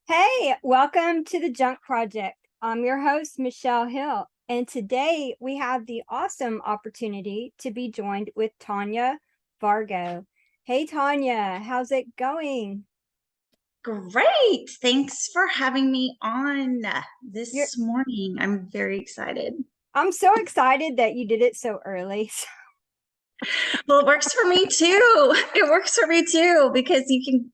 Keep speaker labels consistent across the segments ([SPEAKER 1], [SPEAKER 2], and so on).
[SPEAKER 1] Hey, welcome to the Junk Project. I'm your host, Michelle Hill, and today we have the awesome opportunity to be joined with Tanja Vargo. Hey, Tanja, how's it going?
[SPEAKER 2] Great. Thanks for having me on
[SPEAKER 1] You're,
[SPEAKER 2] this morning. I'm very excited.
[SPEAKER 1] I'm so excited that you did it so early.
[SPEAKER 2] Well, it works for me too. It works for me too because you can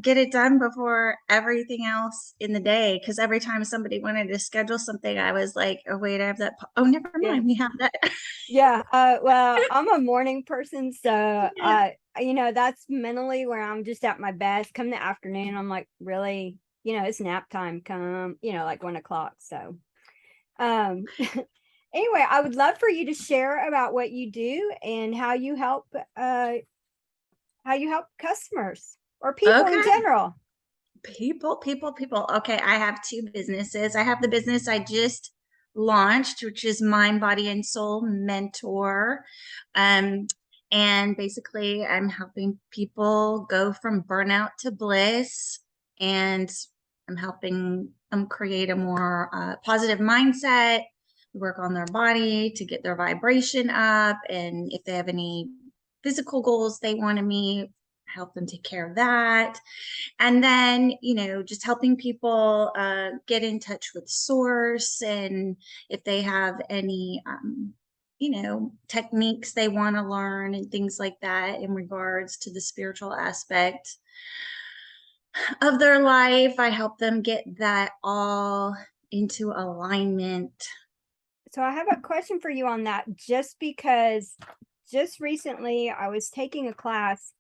[SPEAKER 2] get it done before everything else in the day. Because every time somebody wanted to schedule something, I was like, oh, wait, I have that. Oh, never
[SPEAKER 1] Yeah.
[SPEAKER 2] mind. We have that.
[SPEAKER 1] Yeah. Well, I'm a morning person, so
[SPEAKER 2] Yeah.
[SPEAKER 1] that's mentally where I'm just at my best. Come the afternoon, I'm like, really, it's nap time come, like 1 o'clock. So um anyway, I would love for you to share about what you do and how you help customers or people in
[SPEAKER 2] Okay.
[SPEAKER 1] general.
[SPEAKER 2] People. Okay, I have two businesses. I have the business I just launched, which is Mind, Body, and Soul Mentor. Um, and basically, I'm helping people go from burnout to bliss, and I'm helping them create a more positive mindset, work on their body to get their vibration up, and if they have any physical goals they want to meet, help them take care of that. And then, just helping people get in touch with source, and if they have any techniques they want to learn and things like that in regards to the spiritual aspect of their life, I help them get that all into alignment.
[SPEAKER 1] So I have a question for you on that, just because just recently I was taking a class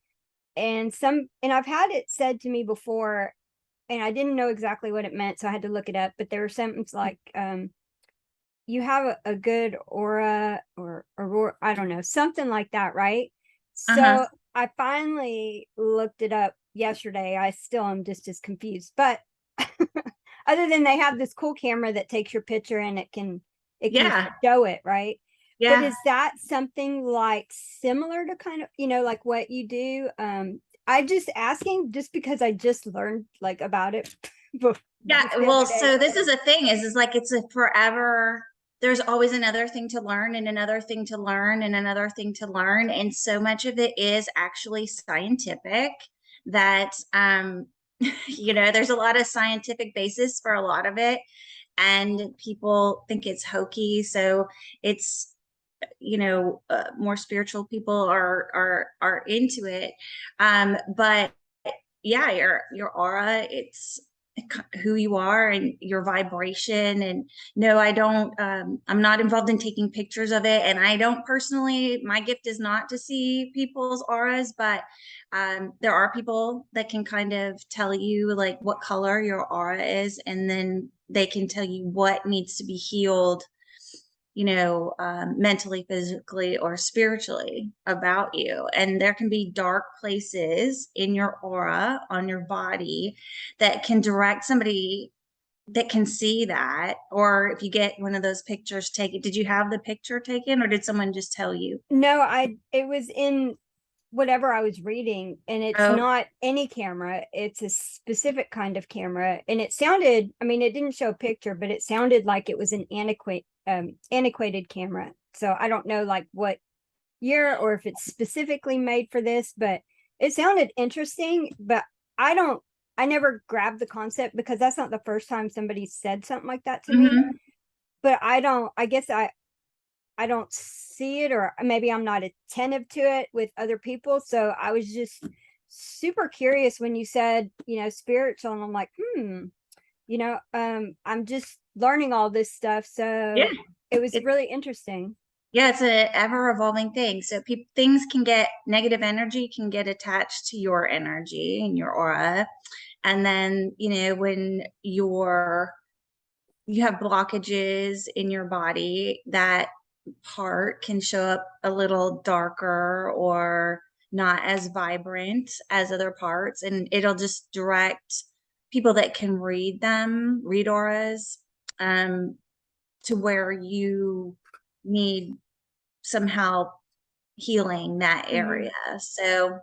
[SPEAKER 1] and I've had it said to me before and I didn't know exactly what it meant, so I had to look it up. But there were something like you have a good aura or I don't know, something like that, right?
[SPEAKER 2] Uh-huh.
[SPEAKER 1] So I finally looked it up yesterday. I still am just as confused, but other than they have this cool camera that takes your picture and it can
[SPEAKER 2] Yeah.
[SPEAKER 1] show it, right? But
[SPEAKER 2] Yeah.
[SPEAKER 1] is that something like similar to kind of, like what you do? I just asking just because I just learned like about it
[SPEAKER 2] Yeah,
[SPEAKER 1] just the
[SPEAKER 2] well,
[SPEAKER 1] other day.
[SPEAKER 2] so this is a thing is like it's a forever, there's always another thing to learn and another thing to learn and another thing to learn. And so much of it is actually scientific that there's a lot of scientific basis for a lot of it. And people think it's hokey. So it's more spiritual people are into it. But yeah, your aura, it's who you are and your vibration. And no, I don't, I'm not involved in taking pictures of it. And I don't personally, my gift is not to see people's auras, but there are people that can kind of tell you like what color your aura is, and then they can tell you what needs to be healed, mentally, physically, or spiritually about you. And there can be dark places in your aura on your body that can direct somebody that can see that. Or if you get one of those pictures taken, did you have the picture taken or did someone just tell you?
[SPEAKER 1] No, it was in whatever I was reading, and it's
[SPEAKER 2] Oh,
[SPEAKER 1] not any camera, it's a specific kind of camera. And it sounded, I mean, it didn't show a picture, but it sounded like it was an antiquated camera. So I don't know like what year or if it's specifically made for this, but it sounded interesting. But I don't, I never grabbed the concept because that's not the first time somebody said something like that to me.
[SPEAKER 2] mhm.
[SPEAKER 1] But I guess I don't see it, or maybe I'm not attentive to it with other people. So I was just super curious when you said, spiritual, and I'm like, I'm just learning all this stuff.
[SPEAKER 2] Yeah.
[SPEAKER 1] So it was
[SPEAKER 2] It,
[SPEAKER 1] really interesting.
[SPEAKER 2] yeah, it's a ever evolving thing. So things can get negative energy can get attached to your energy and your aura. And then, when you have blockages in your body, that part can show up a little darker or not as vibrant as other parts. And it'll just direct people that can read auras, um, to where you need some help healing that area.
[SPEAKER 1] Mhm.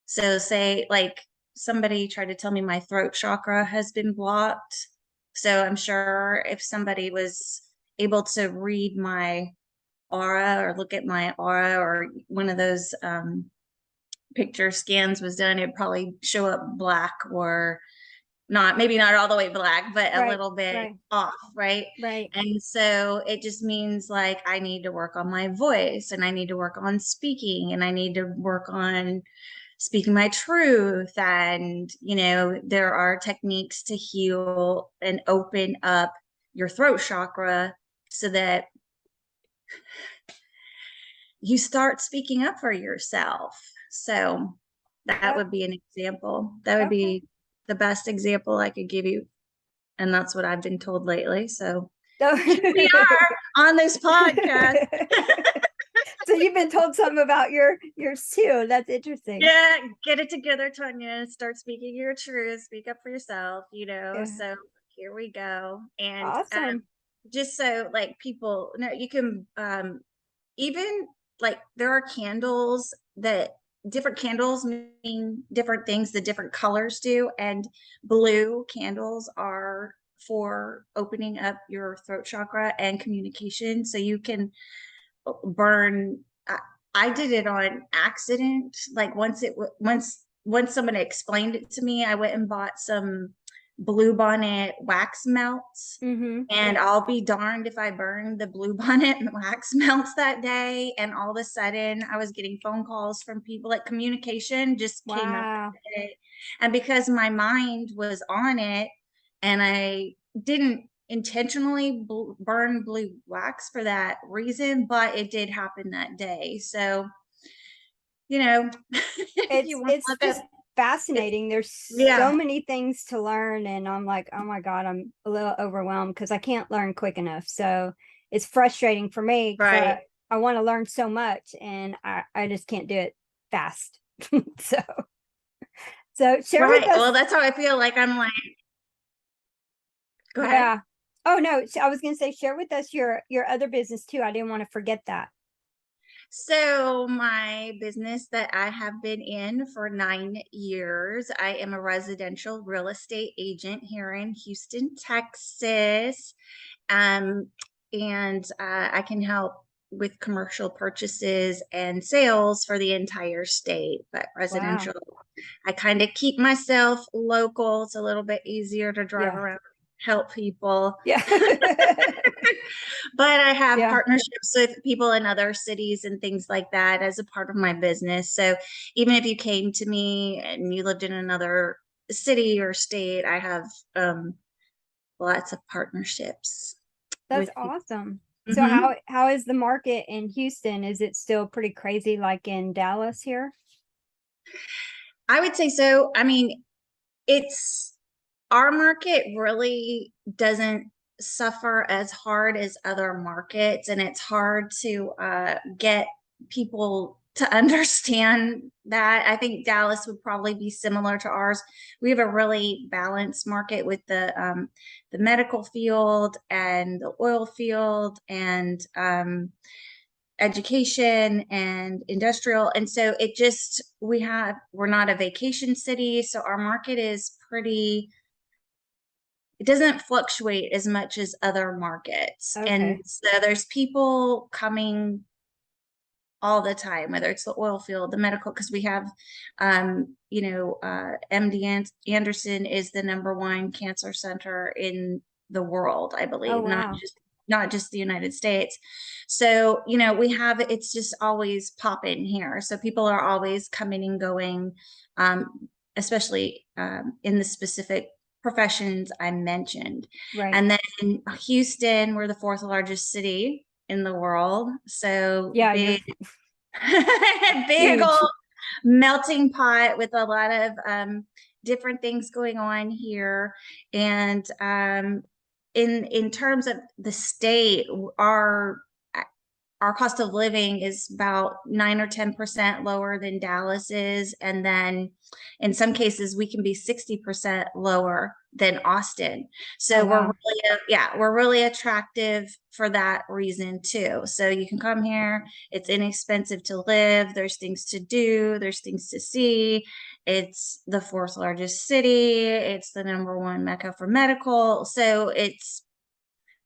[SPEAKER 2] So say like somebody tried to tell me my throat chakra has been blocked. So I'm sure if somebody was able to read my aura or look at my aura, or one of those picture scans was done, it'd probably show up black, or not, maybe not all the way black, but a
[SPEAKER 1] Right,
[SPEAKER 2] little bit
[SPEAKER 1] right,
[SPEAKER 2] off, right?
[SPEAKER 1] right.
[SPEAKER 2] And so it just means like I need to work on my voice, and I need to work on speaking, and I need to work on speaking my truth. And, you know, there are techniques to heal and open up your throat chakra so that you start speaking up for yourself. So that
[SPEAKER 1] Oh,
[SPEAKER 2] would be an example. That would
[SPEAKER 1] okay.
[SPEAKER 2] be the best example I could give you. And that's what I've been told lately. So
[SPEAKER 1] So,
[SPEAKER 2] here we are on this podcast.
[SPEAKER 1] so you've been told something about yours too. That's interesting.
[SPEAKER 2] Yeah, get it together, Tanya. Start speaking your truth. Speak up for yourself, you know.
[SPEAKER 1] Yeah.
[SPEAKER 2] So here we go. And
[SPEAKER 1] Awesome.
[SPEAKER 2] just so like people know, you can even like there are candles that different candles mean different things, the different colors do. And blue candles are for opening up your throat chakra and communication. So you can burn. I did it on accident. Like once someone explained it to me, I went and bought some bluebonnet wax melts.
[SPEAKER 1] Mm-hmm.
[SPEAKER 2] And I'll be darned if I burned the bluebonnet wax melts that day. And all of a sudden, I was getting phone calls from people. Like communication just came up
[SPEAKER 1] Wow.
[SPEAKER 2] that day. And because my mind was on it, and I didn't intentionally burn blue wax for that reason, but it did happen that day. So, you know, if you want to
[SPEAKER 1] It's
[SPEAKER 2] look up,
[SPEAKER 1] just fascinating. There's
[SPEAKER 2] yeah,
[SPEAKER 1] so many things to learn, and I'm like, oh my God, I'm a little overwhelmed because I can't learn quick enough. So it's frustrating for me because
[SPEAKER 2] right,
[SPEAKER 1] I want to learn so much and I just can't do it fast. So share with
[SPEAKER 2] right.
[SPEAKER 1] us.
[SPEAKER 2] Well, that's how I feel. Like I'm like, go ahead.
[SPEAKER 1] Yeah. Oh no, I was gonna say share with us your other business too. I didn't want to forget that.
[SPEAKER 2] So, my business that I have been in for 9 years, I am a residential real estate agent here in Houston, Texas. Um, and I can help with commercial purchases and sales for the entire state, but
[SPEAKER 1] Wow.
[SPEAKER 2] residential, I kind of keep myself local. It's a little bit easier to drive
[SPEAKER 1] Yeah.
[SPEAKER 2] around, help people.
[SPEAKER 1] Yeah.
[SPEAKER 2] But I have
[SPEAKER 1] Yeah.
[SPEAKER 2] partnerships with people in other cities and things like that as a part of my business. So even if you came to me and you lived in another city or state, I have lots of partnerships
[SPEAKER 1] That's
[SPEAKER 2] with people.
[SPEAKER 1] awesome. So
[SPEAKER 2] Mhm.
[SPEAKER 1] how is the market in Houston? Is it still pretty crazy like in Dallas here?
[SPEAKER 2] I would say so. I mean, it's our market really doesn't suffer as hard as other markets, and it's hard to get people to understand that. I think Dallas would probably be similar to ours. We have a really balanced market with the medical field and the oil field and education and industrial. And so it just, we're not a vacation city. So our market is pretty, it doesn't fluctuate as much as other markets. And
[SPEAKER 1] Okay.
[SPEAKER 2] so there's people coming all the time, whether it's the oil field, the medical, because we have, MD Anderson is the #1 cancer center in the world, I
[SPEAKER 1] Oh
[SPEAKER 2] believe,
[SPEAKER 1] wow.
[SPEAKER 2] not just the United States. So, we have, it's just always popping here. So people are always coming and going, especially in the specific professions I mentioned.
[SPEAKER 1] Right.
[SPEAKER 2] And then Houston, we're the fourth largest city in the world. So
[SPEAKER 1] Yeah, you're
[SPEAKER 2] big, big
[SPEAKER 1] huge.
[SPEAKER 2] old melting pot with a lot of different things going on here. And in terms of the state, our cost of living is about 9 or 10% lower than Dallas is. And then In some cases, we can be 60% lower than Austin. So
[SPEAKER 1] Oh, wow.
[SPEAKER 2] we're really attractive for that reason too. So you can come here. It's inexpensive to live. There's things to do. There's things to see. It's the fourth largest city. It's the #1 mecca for medical. So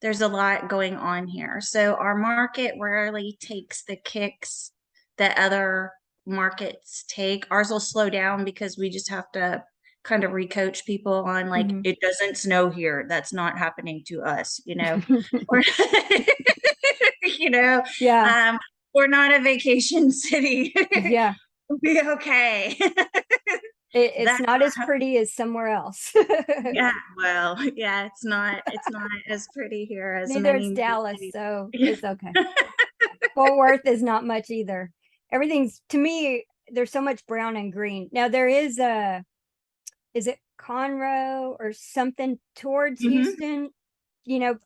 [SPEAKER 2] there's a lot going on here. So our market rarely takes the kicks that other markets take. Ours will slow down because we just have to kind of recoach people on like,
[SPEAKER 1] Mhm.
[SPEAKER 2] it doesn't snow here. That's not happening to us, We're, you know,
[SPEAKER 1] Yeah.
[SPEAKER 2] um, we're not a vacation city.
[SPEAKER 1] Yeah.
[SPEAKER 2] We'll be okay.
[SPEAKER 1] It's
[SPEAKER 2] That's
[SPEAKER 1] not as pretty as somewhere else.
[SPEAKER 2] yeah, well, yeah, it's not as pretty here as
[SPEAKER 1] Neither is
[SPEAKER 2] many
[SPEAKER 1] Dallas,
[SPEAKER 2] cities.
[SPEAKER 1] so it's okay. Fort Worth is not much either. Everything's, to me, there's so much brown and green. Now there is it Conroe or something towards
[SPEAKER 2] Mhm.
[SPEAKER 1] Houston?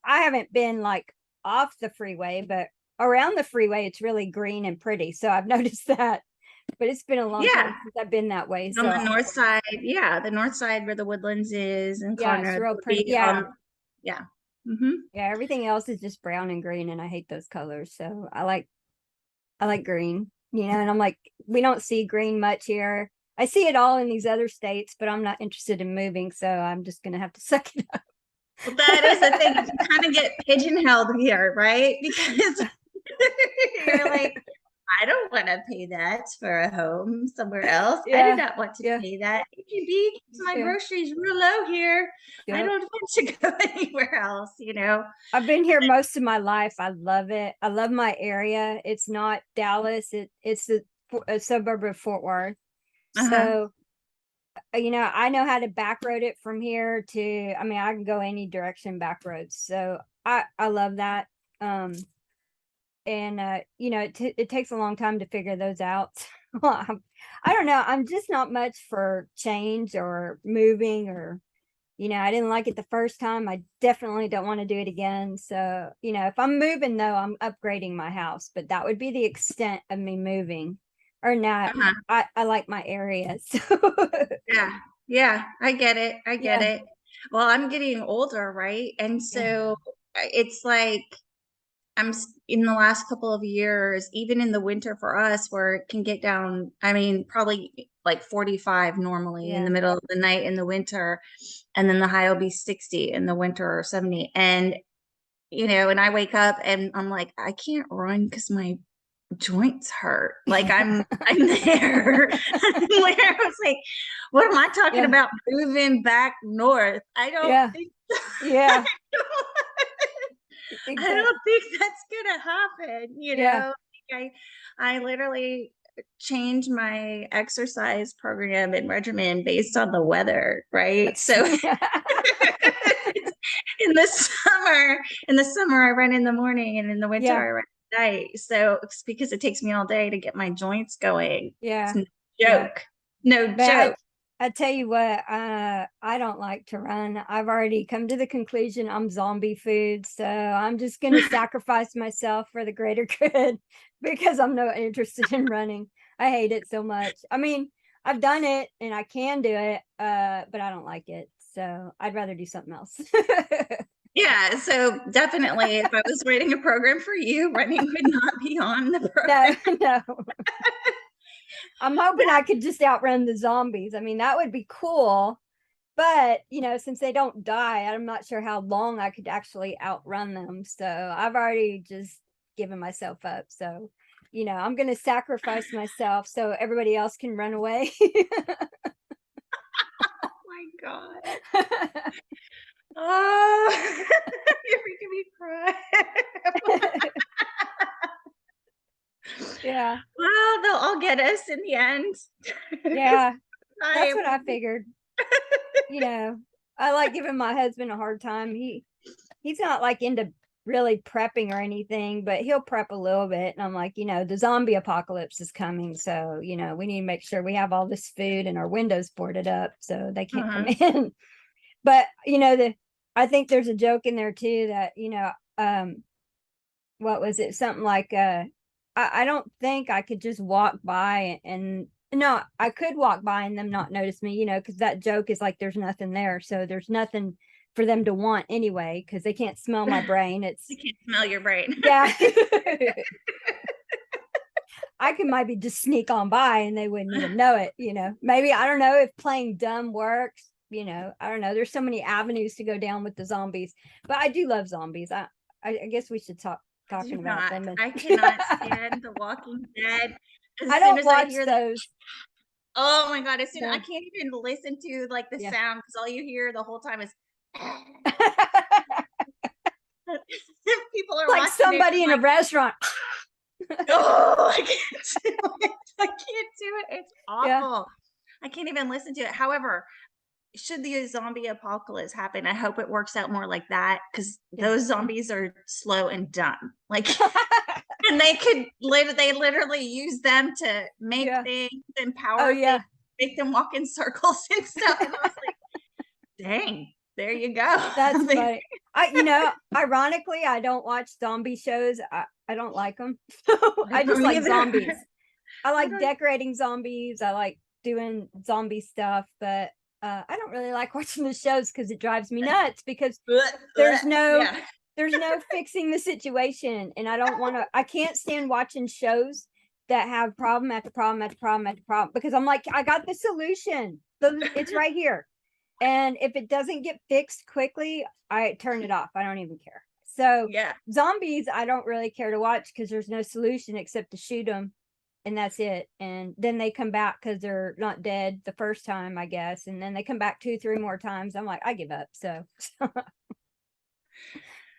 [SPEAKER 1] I haven't been like off the freeway, but around the freeway, it's really green and pretty. So I've noticed that, but it's been a long
[SPEAKER 2] Yeah,
[SPEAKER 1] time since I've been that way.
[SPEAKER 2] on
[SPEAKER 1] So
[SPEAKER 2] the north side, yeah, the north side where the Woodlands is and
[SPEAKER 1] yeah, it's
[SPEAKER 2] Conroe
[SPEAKER 1] real
[SPEAKER 2] would
[SPEAKER 1] pretty.
[SPEAKER 2] be
[SPEAKER 1] Yeah.
[SPEAKER 2] yeah. Mhm.
[SPEAKER 1] Yeah. Everything else is just brown and green, and I hate those colors. So I like green, and I'm like, we don't see green much here. I see it all in these other states, but I'm not interested in moving. So I'm just going to have to suck it up.
[SPEAKER 2] Well, that is the thing. You kind of get pigeonholed here, right? Because you're like, I don't want to pay that for a home somewhere else. I do
[SPEAKER 1] Yeah.
[SPEAKER 2] not want to
[SPEAKER 1] Yeah.
[SPEAKER 2] pay that. HEB keeps my
[SPEAKER 1] Yeah.
[SPEAKER 2] groceries real low here. I
[SPEAKER 1] Yep.
[SPEAKER 2] don't want to go anywhere else.
[SPEAKER 1] I've been here most of my life. I love it. I love my area. It's not Dallas. It's a suburb of Fort Worth.
[SPEAKER 2] Uh-huh.
[SPEAKER 1] So, I know how to back road it from here to, I mean, I can go any direction back roads. So I love that. Um, and it takes a long time to figure those out. Well, I don't know. I'm just not much for change or moving, or I didn't like it the first time. I definitely don't want to do it again. So, if I'm moving though, I'm upgrading my house, but that would be the extent of me moving or not.
[SPEAKER 2] Uh-huh.
[SPEAKER 1] I like my area. So
[SPEAKER 2] Yeah. Yeah, I get it. I get
[SPEAKER 1] yeah,
[SPEAKER 2] it. Well, I'm getting older, right? And
[SPEAKER 1] yeah,
[SPEAKER 2] so it's like in the last couple of years, even in the winter for us, where it can get down, I mean, probably like 45 normally in the
[SPEAKER 1] yeah.
[SPEAKER 2] middle of the night in the winter, and then the high will be 60 in the winter or 70. And I wake up and I'm like, I can't run because my joints hurt. Like I'm there. I'm there. I was like, what am I talking
[SPEAKER 1] Yeah,
[SPEAKER 2] about moving back north? I don't
[SPEAKER 1] yeah,
[SPEAKER 2] think
[SPEAKER 1] yeah,
[SPEAKER 2] I
[SPEAKER 1] exactly.
[SPEAKER 2] don't think that's gonna happen.
[SPEAKER 1] Yeah.
[SPEAKER 2] I literally change my exercise program and regimen based on the weather, right?
[SPEAKER 1] That's
[SPEAKER 2] So in the summer I run in the morning and in the winter
[SPEAKER 1] yeah,
[SPEAKER 2] I run at night. So it's because it takes me all day to get my joints going. It's
[SPEAKER 1] yeah,
[SPEAKER 2] no
[SPEAKER 1] yeah.
[SPEAKER 2] joke. No
[SPEAKER 1] But
[SPEAKER 2] joke.
[SPEAKER 1] I tell you what, I don't like to run. I've already come to the conclusion I'm zombie food, so I'm just going to sacrifice myself for the greater good because I'm not interested in running. I hate it so much. I mean, I've done it and I can do it, but I don't like it. So I'd rather do something else.
[SPEAKER 2] Yeah, so definitely if I was writing a program for you, running would not be on the
[SPEAKER 1] No,
[SPEAKER 2] program.
[SPEAKER 1] no. I'm hoping I could just outrun the zombies. I mean, that would be cool. But, since they don't die, I'm not sure how long I could actually outrun them. So I've already just given myself up. So, I'm going to sacrifice myself so everybody else can run away.
[SPEAKER 2] Oh my God. Oh, you're making me cry.
[SPEAKER 1] Yeah.
[SPEAKER 2] Well, they'll all get us in the end. Because
[SPEAKER 1] Yeah. That's
[SPEAKER 2] I
[SPEAKER 1] what I figured. You know, I like giving my husband a hard time. He's not like into really prepping or anything, but he'll prep a little bit. And I'm like, the zombie apocalypse is coming. So, we need to make sure we have all this food and our windows boarded up so they can't come in. But, I think there's a joke in there too that, what was it? Something like, I don't think I could just walk by and No, I could walk by and them not notice me, you know, because that joke is like there's nothing there. So there's nothing for them to want anyway, because they can't smell my brain. It's
[SPEAKER 2] You can't smell your brain.
[SPEAKER 1] yeah. I can maybe just sneak on by and they wouldn't even know it, you know. Maybe I don't know if playing dumb works, you know. I don't know. There's so many avenues to go down with the zombies, but I do love zombies. I guess we should talking about them. And
[SPEAKER 2] I cannot stand The Walking Dead. As
[SPEAKER 1] I
[SPEAKER 2] soon
[SPEAKER 1] don't
[SPEAKER 2] as I
[SPEAKER 1] watch
[SPEAKER 2] hear
[SPEAKER 1] those.
[SPEAKER 2] oh my God, I
[SPEAKER 1] No.
[SPEAKER 2] can't even listen to like the
[SPEAKER 1] Yeah.
[SPEAKER 2] sound because all you hear the whole time is people are
[SPEAKER 1] Like
[SPEAKER 2] watching
[SPEAKER 1] somebody
[SPEAKER 2] it,
[SPEAKER 1] in
[SPEAKER 2] like,
[SPEAKER 1] a restaurant.
[SPEAKER 2] oh, I can't do it. I can't do it. It's
[SPEAKER 1] Yeah.
[SPEAKER 2] awful. I can't even listen to it. However, should the zombie apocalypse happen, I hope it works out more like that because
[SPEAKER 1] Yeah.
[SPEAKER 2] those zombies are slow and dumb. Like, and they literally use them to make
[SPEAKER 1] Yeah.
[SPEAKER 2] things,
[SPEAKER 1] Oh
[SPEAKER 2] empower
[SPEAKER 1] yeah.
[SPEAKER 2] things, make them walk in circles and stuff. And I was like, dang, there you go.
[SPEAKER 1] That's funny. You know, ironically, I don't watch zombie shows. I don't like them. I just like zombies. I like decorating zombies. I like doing zombie stuff, but I don't really like watching the shows because it drives me nuts because there's no
[SPEAKER 2] yeah.
[SPEAKER 1] there's no fixing the situation. And I can't stand watching shows that have problem after problem after problem after problem because I'm like, I got the solution. It's right here. And if it doesn't get fixed quickly, I turn it off. I don't even care. So
[SPEAKER 2] Yeah.
[SPEAKER 1] zombies, I don't really care to watch because there's no solution except to shoot them, and that's it. And then they come back because they're not dead the first time, I guess. And then they come back 2-3 more times. I'm like, I give up. So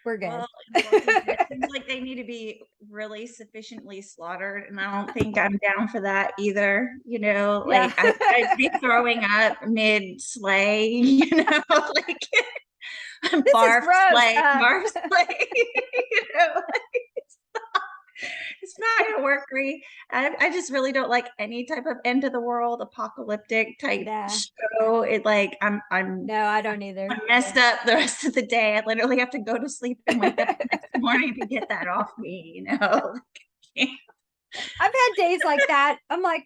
[SPEAKER 1] we're good.
[SPEAKER 2] Well, it seems like they need to be really sufficiently slaughtered, and I don't think I'm down for that either. You know,
[SPEAKER 1] Yeah.
[SPEAKER 2] like I'd be throwing up mid slay. You know, like
[SPEAKER 1] This is
[SPEAKER 2] barf
[SPEAKER 1] gross.
[SPEAKER 2] slay, barf slay. You know, it's not gonna work great. I just really don't like any type of end of the world apocalyptic type
[SPEAKER 1] Nah.
[SPEAKER 2] show. It like I'm
[SPEAKER 1] No, I don't either.
[SPEAKER 2] I'm messed up the rest of the day. I literally have to go to sleep and wake up the next morning to get that off me, you know.
[SPEAKER 1] I've had days like that. I'm like,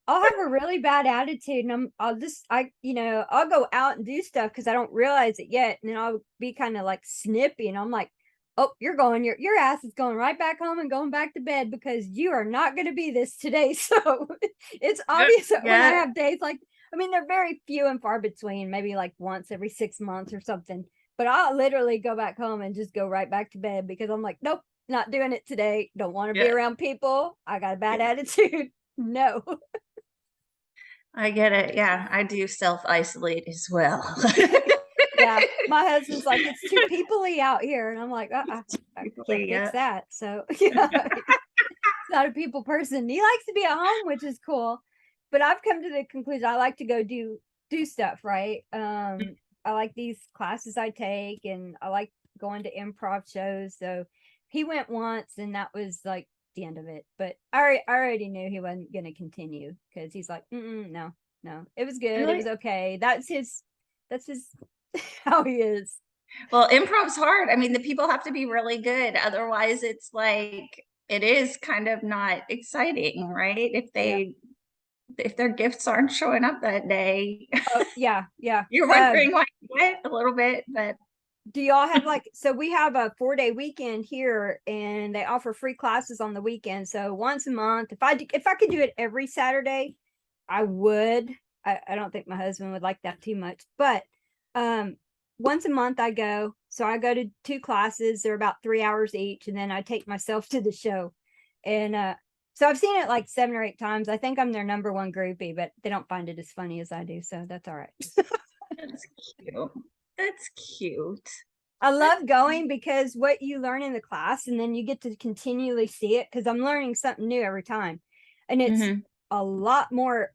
[SPEAKER 1] I'll have a really bad attitude and I'll go out and do stuff because I don't realize it yet. And then I'll be kind of like snippy and I'm like, oh, your ass is going right back home and going back to bed because you are not going to be this today. So it's obvious that when I have days like, I mean, they're very few and far between, maybe like once every 6 months or something. But I'll literally go back home and just go right back to bed because I'm like, nope, not doing it today. Don't want to be around people. I got a bad attitude. No.
[SPEAKER 2] I get it. Yeah, I do self-isolate as well.
[SPEAKER 1] Yeah, my husband's like, it's too peoply out here. And I'm like, I can't fix that. So yeah, not a people person. He likes to be at home, which is cool. But I've come to the conclusion I like to go do stuff, right? I like these classes I take and I like going to improv shows. So he went once and that was like the end of it. But I already knew he wasn't going to continue because he's like, no, it was good. It was okay. That's his how he is.
[SPEAKER 2] Well, improv's hard. I mean, the people have to be really good. Otherwise, it's like it is kind of not exciting, right? If their gifts aren't showing up that day.
[SPEAKER 1] Oh, yeah.
[SPEAKER 2] You're wondering why you went a little bit, but
[SPEAKER 1] do y'all have so we have a 4-day weekend here and they offer free classes on the weekend. So once a month, if I could do it every Saturday, I would. I don't think my husband would like that too much, but once a month I go. So I go to 2 classes. They're about 3 hours each. And then I take myself to the show. And so I've seen it like 7 or 8 times. I think I'm their number one groupie, but they don't find it as funny as I do. So that's all right.
[SPEAKER 2] that's cute. That's cute.
[SPEAKER 1] I love going because what you learn in the class and then you get to continually see it because I'm learning something new every time. And it's a lot more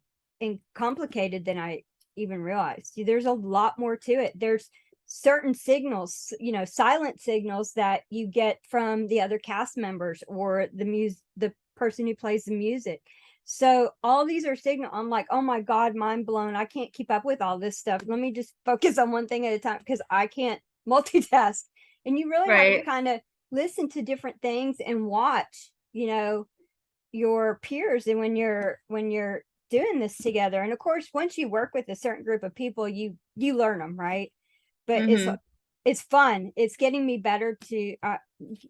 [SPEAKER 1] complicated than I even realized. There's a lot more to it. There's certain signals, silent signals that you get from the other cast members or the person who plays the music. So all these are signal. I'm like, oh my God, mind blown. I can't keep up with all this stuff. Let me just focus on one thing at a time because I can't multitask. And you really have to kind of listen to different things and watch, your peers. And when you're doing this together. And of course, once you work with a certain group of people, you learn them, right? But it's fun. It's getting me better to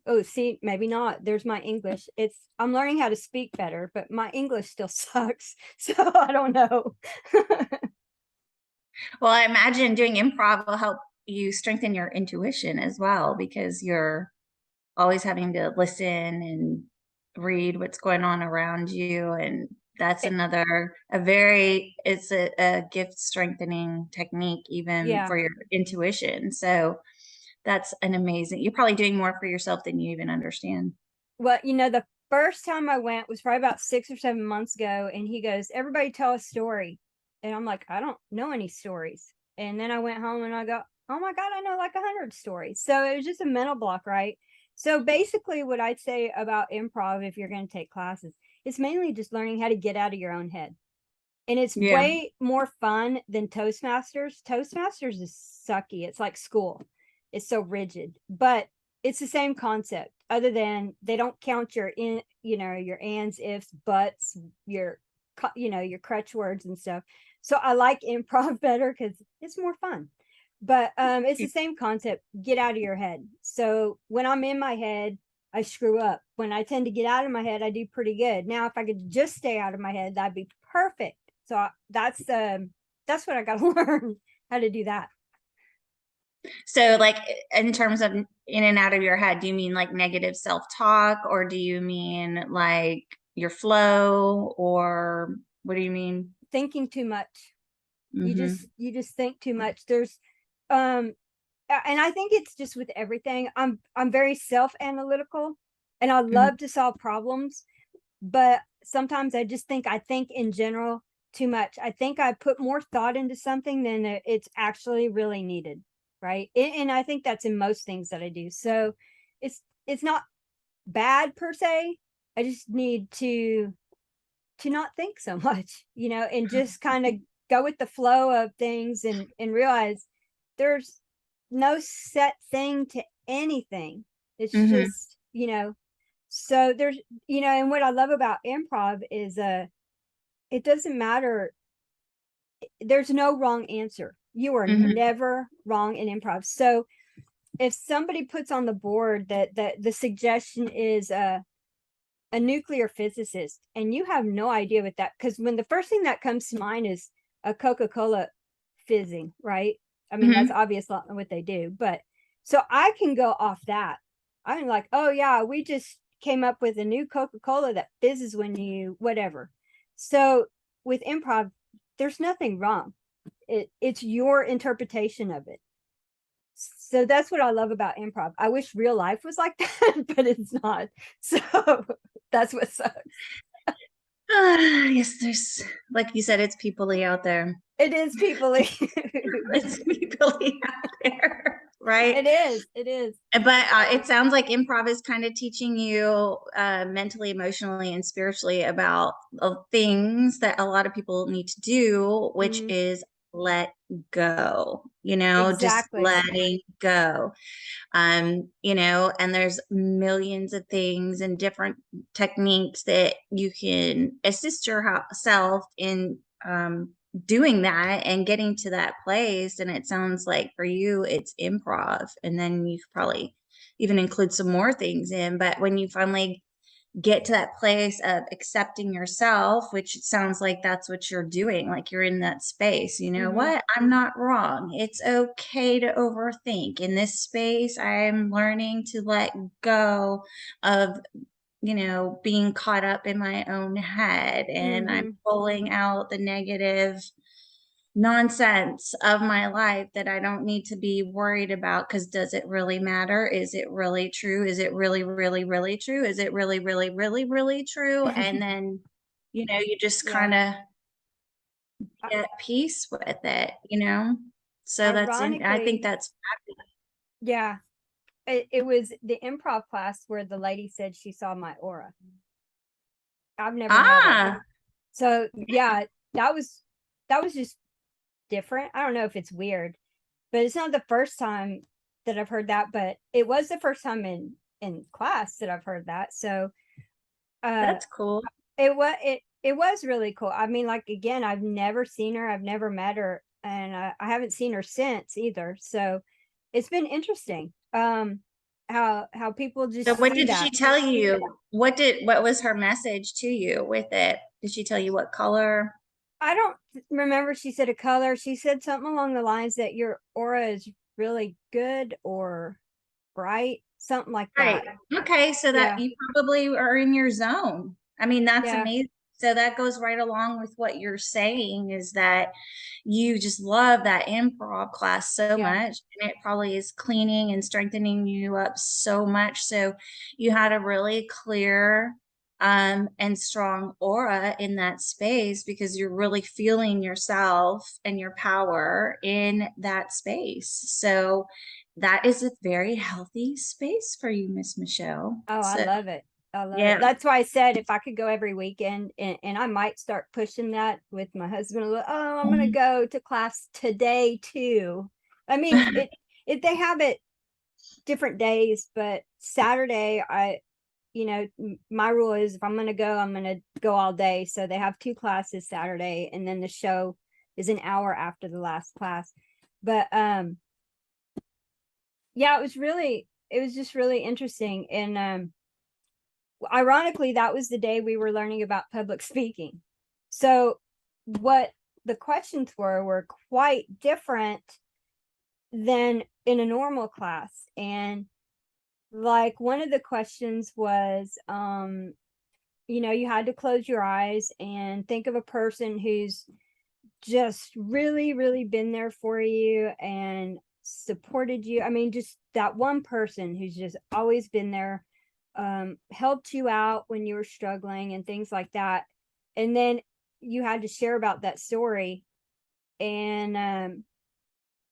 [SPEAKER 1] oh, see, maybe not. There's my English. I'm learning how to speak better, but my English still sucks. So I don't know.
[SPEAKER 2] Well, I imagine doing improv will help you strengthen your intuition as well, because you're always having to listen and read what's going on around you. And that's it's a gift strengthening technique, even
[SPEAKER 1] Yeah.
[SPEAKER 2] for your intuition. So that's an amazing, you're probably doing more for yourself than you even understand.
[SPEAKER 1] Well, the first time I went was probably about 6 or 7 months ago, and he goes, "Everybody tell a story." And I'm like, "I don't know any stories." And then I went home and I go, "Oh my God, I know like 100 stories." So it was just a mental block, right? So basically what I'd say about improv, if you're going to take classes, it's mainly just learning how to get out of your own head. And it's
[SPEAKER 2] Yeah.
[SPEAKER 1] way more fun than Toastmasters. Toastmasters is sucky. It's like school. It's so rigid, but it's the same concept, other than they don't count your your ands, ifs, buts, your your crutch words and stuff. So I like improv better because it's more fun. But it's the same concept. Get out of your head. So when I'm in my head, I screw up. When I tend to get out of my head, I do pretty good. Now, if I could just stay out of my head, that'd be perfect. So that's what I got to learn how to do that.
[SPEAKER 2] So like in terms of in and out of your head, do you mean like negative self-talk, or do you mean like your flow, or what do you mean?
[SPEAKER 1] Thinking too much.
[SPEAKER 2] Mm-hmm.
[SPEAKER 1] You just think too much. There's and I think it's just with everything. I'm very self-analytical and I
[SPEAKER 2] Mm-hmm.
[SPEAKER 1] love to solve problems, but sometimes I think in general too much. I think I put more thought into something than it's actually really needed, right? And I think that's in most things that I do. So it's not bad per se. I just need to not think so much, and just kind of go with the flow of things and realize there's no set thing to anything. It's
[SPEAKER 2] Mm-hmm.
[SPEAKER 1] just, so there's, and what I love about improv is it doesn't matter. There's no wrong answer. You are
[SPEAKER 2] Mm-hmm.
[SPEAKER 1] never wrong in improv. So if somebody puts on the board that the suggestion is a nuclear physicist, and you have no idea what that, because when the first thing that comes to mind is a Coca-Cola fizzing, right? I mean, that's
[SPEAKER 2] Mm-hmm.
[SPEAKER 1] obvious what they do, but so I can go off that. I'm like, oh yeah, we just came up with a new Coca-Cola that fizzes when you whatever. So with improv, there's nothing wrong. It's your interpretation of it. So that's what I love about improv. I wish real life was like that, but it's not. So that's what sucks.
[SPEAKER 2] Yes, there's, like you said, it's people-y out there.
[SPEAKER 1] It is people.
[SPEAKER 2] It's people-y out there, right?
[SPEAKER 1] It is. It is.
[SPEAKER 2] But it sounds like improv is kind of teaching you mentally, emotionally, and spiritually about things that a lot of people need to do, which
[SPEAKER 1] Mhm.
[SPEAKER 2] is let go, just
[SPEAKER 1] Exactly.
[SPEAKER 2] letting go. And there's millions of things and different techniques that you can assist yourself in doing that and getting to that place. And it sounds like for you, it's improv. And then you could probably even include some more things in. But when you finally get to that place of accepting yourself, which it sounds like that's what you're doing, like you're in that space, you know
[SPEAKER 1] Hmm.
[SPEAKER 2] what? I'm not wrong. It's okay to overthink. In this space, I'm learning to let go of being caught up in my own head, and I'm
[SPEAKER 1] Hmm.
[SPEAKER 2] pulling out the negative nonsense of my life that I don't need to be worried about, because does it really matter? Is it really true? Is it really, really, really true? Is it really, really, really, really true? And then, you just kind
[SPEAKER 1] Yeah.
[SPEAKER 2] of
[SPEAKER 1] I-
[SPEAKER 2] get peace with it. So I think
[SPEAKER 1] Ironically,
[SPEAKER 2] that's
[SPEAKER 1] yeah, it was the improv class where the lady said she saw my aura. I've never met her.
[SPEAKER 2] ah,
[SPEAKER 1] So yeah, that was just different. I don't know if it's weird, but it's not the first time that I've heard that, but it was the first time in class that I've heard that. So uh
[SPEAKER 2] that's cool.
[SPEAKER 1] it was it It was really cool. I mean, like, again, I've never seen her. I've never met her, and I haven't seen her since either. So it's been interesting. How people
[SPEAKER 2] So
[SPEAKER 1] just
[SPEAKER 2] what
[SPEAKER 1] see
[SPEAKER 2] did she
[SPEAKER 1] that.
[SPEAKER 2] tell you? What was her message to you with it? Did she tell you what color?
[SPEAKER 1] I don't remember she said a color. She said something along the lines that your aura is really good or bright, something like
[SPEAKER 2] Right.
[SPEAKER 1] that.
[SPEAKER 2] Okay. So that
[SPEAKER 1] Yeah.
[SPEAKER 2] you probably are in your zone. I mean, that's
[SPEAKER 1] Yeah.
[SPEAKER 2] amazing. So that goes right along with what you're saying is that you just love that improv class so
[SPEAKER 1] Yeah.
[SPEAKER 2] much. And it probably is cleaning and strengthening you up so much. So you had a really clear and strong aura in that space because you're really feeling yourself and your power in that space. So that is a very healthy space for you, Miss Michelle.
[SPEAKER 1] Oh, I
[SPEAKER 2] So
[SPEAKER 1] love it. I love it.
[SPEAKER 2] yeah.
[SPEAKER 1] That's why I said if I could go every weekend, and I might start pushing that with my husband a little. Oh, I'm gonna
[SPEAKER 2] Mhm.
[SPEAKER 1] go to class today too. I mean, it they have it different days, but Saturday, my rule is if I'm gonna go all day. So they have two classes Saturday, and then the show is an hour after the last class. But yeah, it was just really interesting. And ironically, that was the day we were learning about public speaking. So what the questions were quite different than in a normal class. And like one of the questions was, you had to close your eyes and think of a person who's just really, really been there for you and supported you. I mean, just that one person who's just always been there, helped you out when you were struggling and things like that. And then you had to share about that story. And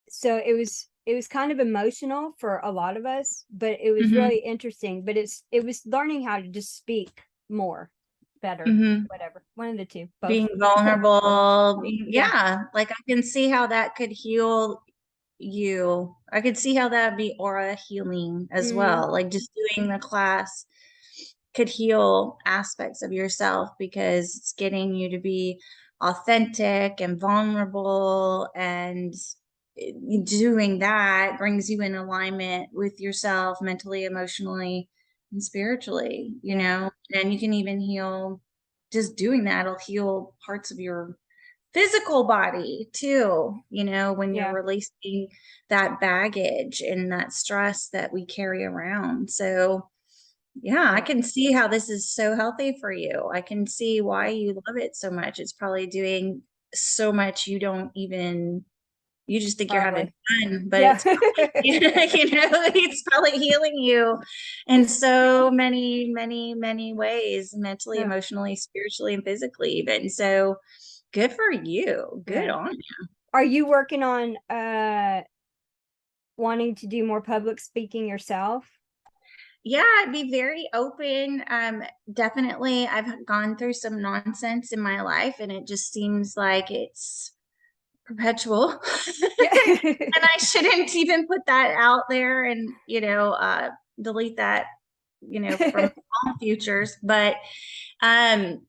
[SPEAKER 1] so it was kind of emotional for a lot of us, but it was
[SPEAKER 2] Hmm.
[SPEAKER 1] really interesting. But it was learning how to just speak more, better,
[SPEAKER 2] Hmm.
[SPEAKER 1] whatever. One of the two, both.
[SPEAKER 2] Being vulnerable.
[SPEAKER 1] Yeah.
[SPEAKER 2] Yeah. Like I can see how that could heal you. I could see how that'd be aura healing as
[SPEAKER 1] Hmm.
[SPEAKER 2] well. Like just doing the class could heal aspects of yourself because it's getting you to be authentic and vulnerable, and doing that brings you in alignment with yourself mentally, emotionally, and spiritually,
[SPEAKER 1] Yeah.
[SPEAKER 2] and you can even heal just doing that. It'll heal parts of your physical body too, when you're
[SPEAKER 1] Yeah.
[SPEAKER 2] releasing that baggage and that stress that we carry around. So yeah, I
[SPEAKER 1] Yeah.
[SPEAKER 2] can see how this is so healthy for you. I can see why you love it so much. It's probably doing so much you just think you're having
[SPEAKER 1] Probably.
[SPEAKER 2] fun, but
[SPEAKER 1] Yeah.
[SPEAKER 2] it's probably, it's probably healing you in so many, many, many ways, mentally,
[SPEAKER 1] Yeah.
[SPEAKER 2] emotionally, spiritually, and physically even. So good for you. Good
[SPEAKER 1] Yeah.
[SPEAKER 2] on you.
[SPEAKER 1] Are you working on wanting to do more public speaking yourself?
[SPEAKER 2] Yeah, I'd be very open. Definitely, I've gone through some nonsense in my life, and it just seems like it's perpetual.
[SPEAKER 1] Yeah.
[SPEAKER 2] And I shouldn't even put that out there and, delete that, from all futures. But um,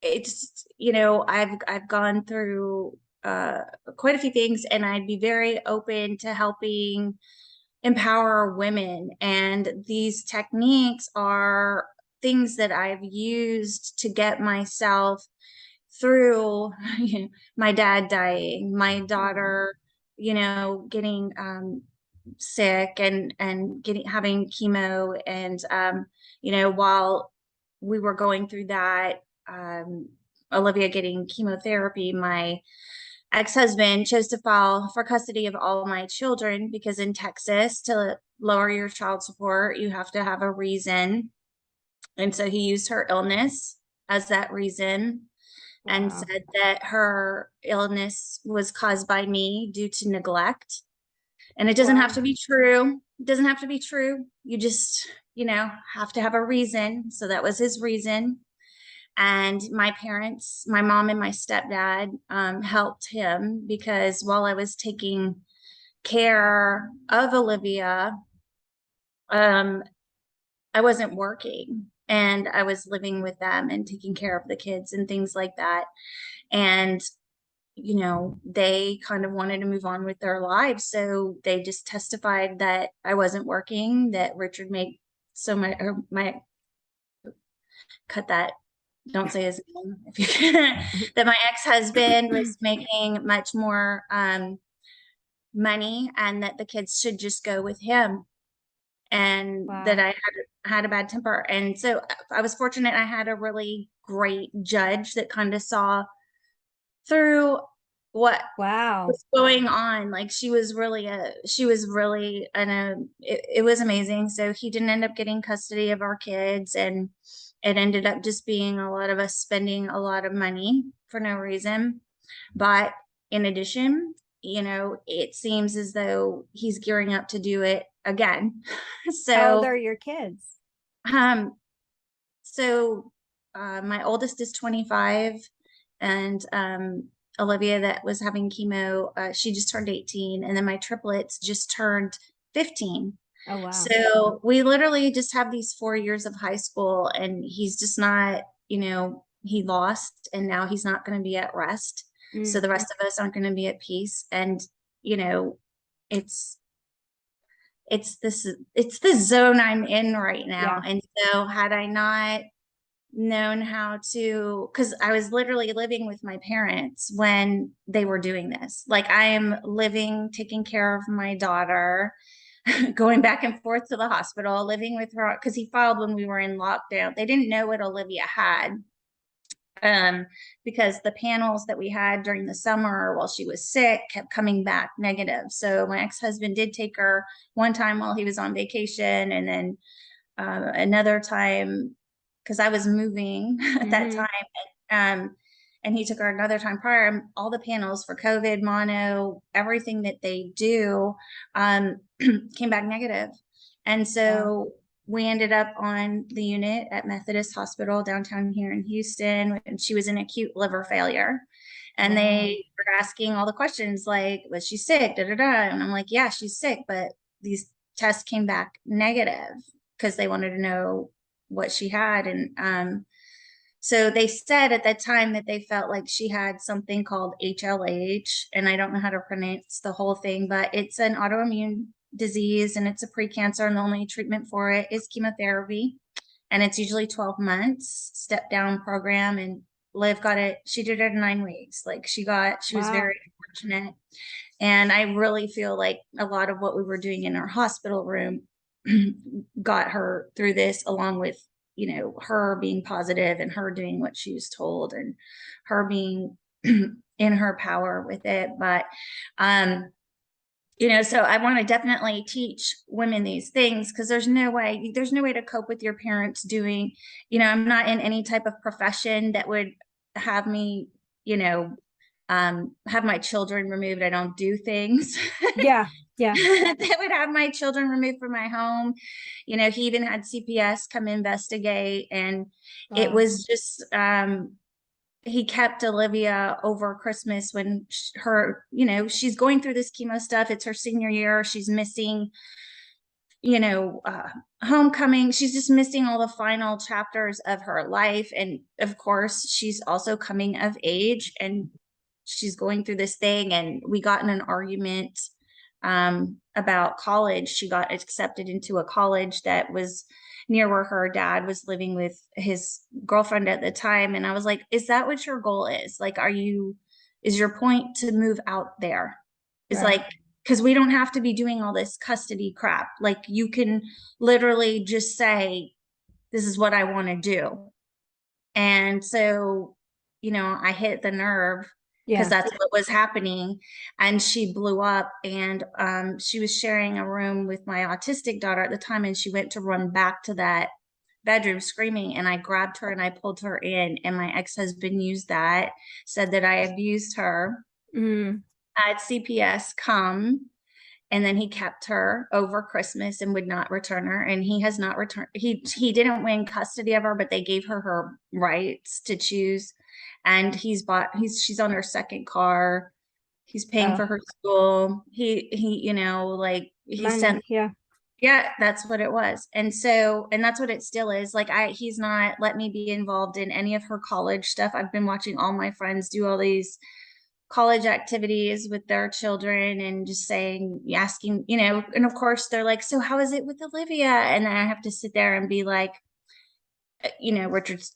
[SPEAKER 2] it's, I've gone through quite a few things, and I'd be very open to helping empower women. And these techniques are things that I've used to get myself through my dad dying, my
[SPEAKER 1] Aw.
[SPEAKER 2] daughter, getting sick and getting having chemo. And while we were going through that, Olivia getting chemotherapy, my ex-husband chose to file for custody of all my children because in Texas, to lower your child support, you have to have a reason. And so he used her illness as that reason and
[SPEAKER 1] Wow.
[SPEAKER 2] said that her illness was caused by me due to neglect. And it doesn't have
[SPEAKER 1] Wow.
[SPEAKER 2] to be true. It doesn't have to be true. You just, have to have a reason. So that was his reason. And my parents, my mom and my stepdad, helped him because while I was taking care of Olivia, um, I wasn't working. and I was living with them and taking care of the kids and things like that. And, you know, they kind of wanted to move on with their lives. So they just testified that I wasn't working, that Richard made so much, or my, cut that, don't say his name if you can, that my ex-husband was making much more money, and that the kids should just go with him, and that
[SPEAKER 1] Wow.
[SPEAKER 2] I had a bad temper. And so I was fortunate I had a really great judge that kind of saw through what
[SPEAKER 1] Wow.
[SPEAKER 2] was going on. Like she was really it was amazing. So he didn't end up getting custody of our kids, and it ended up just being a lot of us spending a lot of money for no reason. But in addition, you know, it seems as though he's gearing up to do it again.
[SPEAKER 1] How old
[SPEAKER 2] So
[SPEAKER 1] are your kids?
[SPEAKER 2] um so my oldest is 25, and Olivia, that was having chemo, she just turned 18, and then my triplets just turned 15.
[SPEAKER 1] Oh, wow.
[SPEAKER 2] So we literally just have these 4 years of high school, and he's just not, you know, he lost, and now he's not going to be at rest. So
[SPEAKER 1] Mm.
[SPEAKER 2] the rest of us aren't going to be at peace. And, you know, it's it's the zone I'm in right now.
[SPEAKER 1] Yeah.
[SPEAKER 2] And so had I not known how to, because I was literally living with my parents when they were doing this. Like, I am living, taking care of my daughter, going back and forth to the hospital, living with her, because he filed when we were in lockdown. They didn't know what Olivia had, because the panels that we had during the summer while she was sick kept coming back negative. So my ex-husband did take her one time while he was on vacation, and then another time because I was moving at that
[SPEAKER 1] Mm-hmm.
[SPEAKER 2] time. Um, and he took her another time prior. All the panels for COVID, mono, everything that they do came back negative. And
[SPEAKER 1] Wow.
[SPEAKER 2] so we ended up on the unit at Methodist Hospital downtown here in Houston, and she was in acute liver failure. And
[SPEAKER 1] Wow.
[SPEAKER 2] they were asking all the questions like, was she sick? Da, da, da. And I'm like, yeah, she's sick, but these tests came back negative because they wanted to know what she had. And so they said at that time that they felt like she had something called HLH, and I don't know how to pronounce the whole thing, but it's an autoimmune disease, and it's a precancer, and the only treatment for it is chemotherapy. And it's usually 12 months, step down program. And Liv got it, she did it in 9 weeks. Like, she was
[SPEAKER 1] Wow.
[SPEAKER 2] very fortunate. And I really feel like a lot of what we were doing in our hospital room got her through this, along with, you know, her being positive and her doing what she was told and her being in her power with it. But, you know, so I want to definitely teach women these things, because there's no way to cope with your parents doing, you know, I'm not in any type of profession that would have me, you know, have my children removed. I don't do things
[SPEAKER 1] Yeah. Yeah.
[SPEAKER 2] that would have my children removed from my home. You know, he even had CPS come investigate, and it
[SPEAKER 1] Wow.
[SPEAKER 2] was just, he kept Olivia over Christmas when her, you know, she's going through this chemo stuff. It's her senior year. She's missing, you know, homecoming. She's just missing all the final chapters of her life. And of course, she's also coming of age, and she's going through this thing. And we got in an argument about college. She got accepted into a college that was near where her dad was living with his girlfriend at the time. And I was like, is that what your goal is? Like, is your point to move out there? Is
[SPEAKER 1] Right.
[SPEAKER 2] like, because we don't have to be doing all this custody crap. Like, you can literally just say, this is what I want to do. And so, you know, I hit the nerve, because
[SPEAKER 1] Yeah.
[SPEAKER 2] that's what was happening. And she blew up, and she was sharing a room with my autistic daughter at the time, and she went to run back to that bedroom screaming, and I grabbed her and I pulled her in, and my ex-husband used that, said that I abused her.
[SPEAKER 1] Mm.
[SPEAKER 2] I had CPS come, and then he kept her over Christmas and would not return her. And he has not returned. He didn't win custody of her, but they gave her rights to choose. And she's on her second car. He's paying
[SPEAKER 1] Oh,
[SPEAKER 2] for her school. He, you know, like, he sent
[SPEAKER 1] money. Yeah.
[SPEAKER 2] Yeah, that's what it was. And that's what it still is. Like he's not let me be involved in any of her college stuff. I've been watching all my friends do all these college activities with their children and just saying, asking, and of course they're like, so how is it with Olivia? And then I have to sit there and be like, Richard's,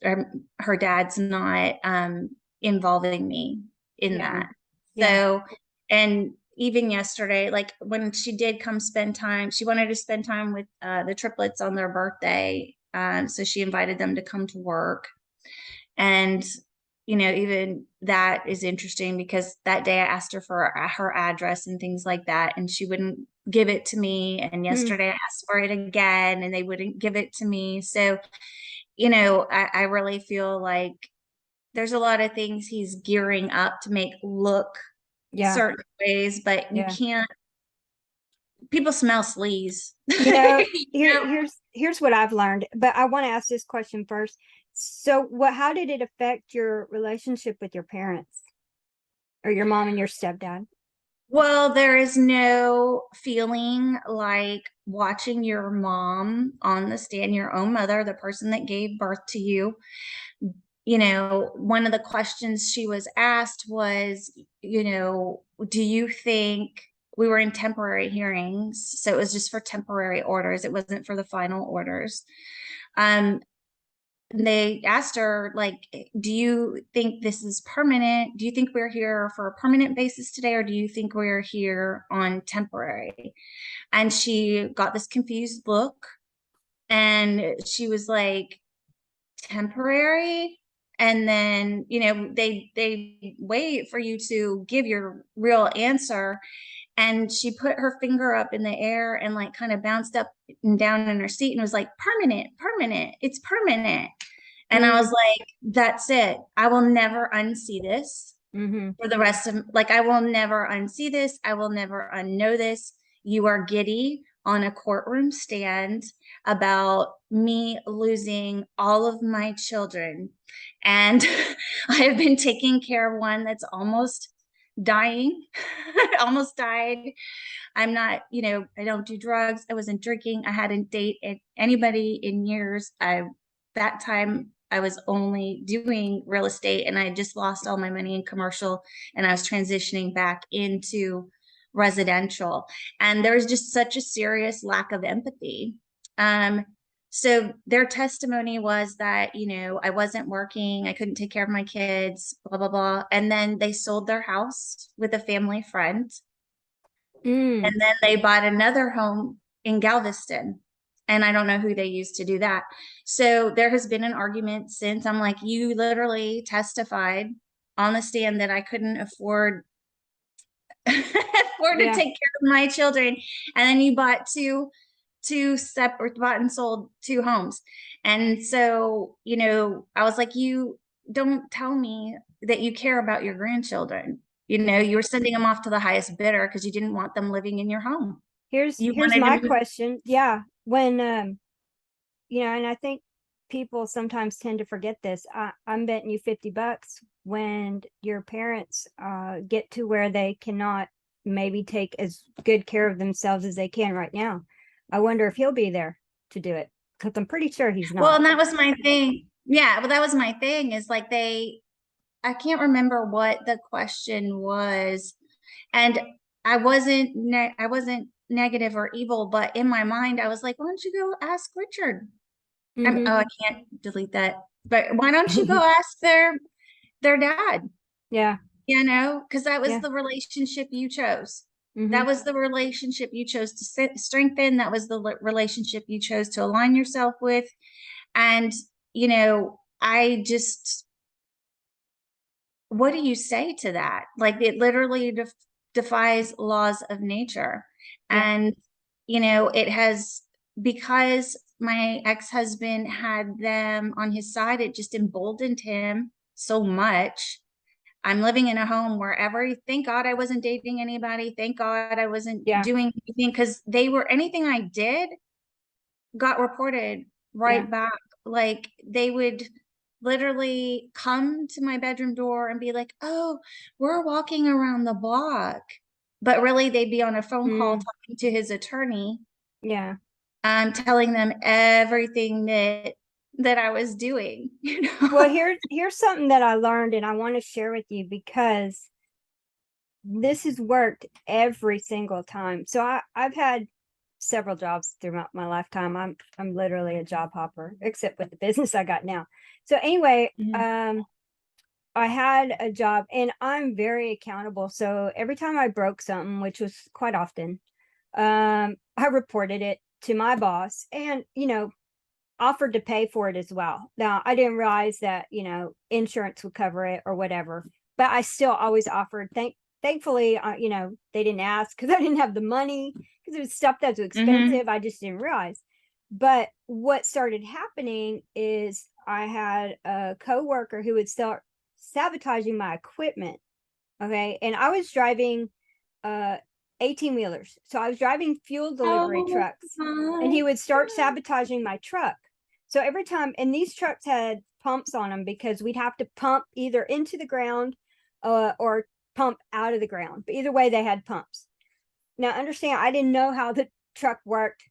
[SPEAKER 2] her dad's not involving me in
[SPEAKER 1] Yeah.
[SPEAKER 2] that.
[SPEAKER 1] Yeah.
[SPEAKER 2] So, and even yesterday, like when she did come spend time, she wanted to spend time with the triplets on their birthday. So she invited them to come to work. And, even that is interesting because that day I asked her for her address and things like that, and she wouldn't give it to me. And
[SPEAKER 1] Hmm.
[SPEAKER 2] yesterday I asked for it again, and they wouldn't give it to me. So, I really feel like there's a lot of things he's gearing up to make look
[SPEAKER 1] Yeah.
[SPEAKER 2] certain ways, but you
[SPEAKER 1] Yeah.
[SPEAKER 2] can't, people smell sleaze.
[SPEAKER 1] You know,
[SPEAKER 2] You know?
[SPEAKER 1] here's what I've learned, but I want to ask this question first. So how did it affect your relationship with your parents or your mom and your stepdad?
[SPEAKER 2] Well, there is no feeling like watching your mom on the stand, your own mother, the person that gave birth to you. One of the questions she was asked was, do you think we were in temporary hearings? So it was just for temporary orders. It wasn't for the final orders. Um, they asked her, like, do you think this is permanent? Do you think we're here for a permanent basis today, or do you think we're here on temporary? And she got this confused look, and she was like, temporary. And then, they wait for you to give your real answer. And she put her finger up in the air and like kind of bounced up and down in her seat and was like, permanent, permanent, it's permanent. And I was
[SPEAKER 1] Mm,
[SPEAKER 2] like, that's it. I will never unsee this
[SPEAKER 1] mm-hmm.
[SPEAKER 2] for the rest of, like, I will never unsee this. I will never unknow this. You are giddy on a courtroom stand about me losing all of my children. And I have been taking care of one that's almost dying, almost died. I'm not, I don't do drugs. I wasn't drinking. I hadn't dated anybody in years. That time I was only doing real estate and I had just lost all my money in commercial and I was transitioning back into residential. And there was just such a serious lack of empathy. So their testimony was that, I wasn't working, I couldn't take care of my kids, blah, blah, blah. And then they sold their house with a family friend.
[SPEAKER 1] Mm,
[SPEAKER 2] And then they bought another home in Galveston. And I don't know who they used to do that. So there has been an argument since. I'm like, you literally testified on the stand that I couldn't afford afford to
[SPEAKER 1] yeah.
[SPEAKER 2] take care of my children. And then you bought two separate, bought and sold two homes. And so, I was like, you don't tell me that you care about your grandchildren. You were sending them off to the highest bidder because you didn't want them living in your home. You
[SPEAKER 1] Here's
[SPEAKER 2] wanted
[SPEAKER 1] my
[SPEAKER 2] to move.
[SPEAKER 1] question. Yeah. When and I think people sometimes tend to forget this. I'm betting you $50 when your parents get to where they cannot maybe take as good care of themselves as they can right now. I wonder if he'll be there to do it because I'm pretty sure he's
[SPEAKER 2] Well,
[SPEAKER 1] not.
[SPEAKER 2] and that was my thing. Yeah, well, that was my thing is like I can't remember what the question was. And I wasn't negative or evil, but in my mind, I was like, why don't you go ask Richard?
[SPEAKER 1] Hmm.
[SPEAKER 2] Oh, I can't delete that. But why don't you go ask their dad?
[SPEAKER 1] Yeah.
[SPEAKER 2] Because that was
[SPEAKER 1] Yeah.
[SPEAKER 2] the relationship you chose.
[SPEAKER 1] Hmm.
[SPEAKER 2] That was the relationship you chose to strengthen. That was the relationship you chose to align yourself with. And, I just, what do you say to that? Like it literally defies laws of nature.
[SPEAKER 1] Yeah.
[SPEAKER 2] And, it has, because my ex-husband had them on his side, it just emboldened him so much. I'm living in a home where thank God I wasn't dating anybody. Thank God I wasn't
[SPEAKER 1] Yeah.
[SPEAKER 2] doing anything because anything I did got reported
[SPEAKER 1] Yeah.
[SPEAKER 2] right back. Like they would literally come to my bedroom door and be like, oh, we're walking around the block. But really, they'd be on a phone call
[SPEAKER 1] Mm,
[SPEAKER 2] talking to his attorney.
[SPEAKER 1] yeah.
[SPEAKER 2] telling them everything that I was doing, you
[SPEAKER 1] Well,
[SPEAKER 2] know.
[SPEAKER 1] here's something that I learned and I want to share with you because this has worked every single time. So I've had several jobs throughout my lifetime. I'm literally a job hopper, except with the business I got now. So anyway, I had a job and I'm very accountable. So every time I broke something, which was quite often, I reported it to my boss and, offered to pay for it as well. Now, I didn't realize that, insurance would cover it or whatever, but I still always offered. Thankfully, they didn't ask because I didn't have the money because it was stuff that was expensive. I just didn't realize. But what started happening is I had a coworker who would start sabotaging my equipment. Okay. And I was driving 18 wheelers. So I was driving fuel delivery
[SPEAKER 2] Oh
[SPEAKER 1] trucks and
[SPEAKER 2] my
[SPEAKER 1] he would start
[SPEAKER 2] God.
[SPEAKER 1] sabotaging my truck. So every time, and these trucks had pumps on them because we'd have to pump either into the ground or pump out of the ground. But either way, they had pumps. Now, understand, I didn't know how the truck worked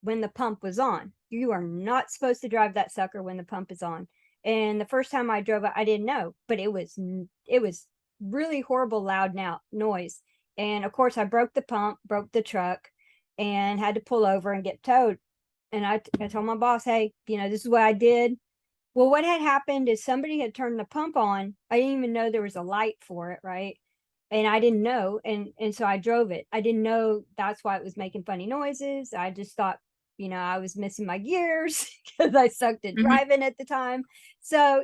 [SPEAKER 1] when the pump was on. You are not supposed to drive that sucker when the pump is on. And the first time I drove it, I didn't know, but it was really horrible, loud now noise. And of course, I broke the pump, broke the truck, and had to pull over and get towed. And I told my boss, hey, this is what I did. Well, what had happened is somebody had turned the pump on. I didn't even know there was a light for it, right? And I didn't know, and so I drove it. I didn't know that's why it was making funny noises. I just thought, I was missing my gears because I sucked at
[SPEAKER 2] Mhm.
[SPEAKER 1] driving at the time. So,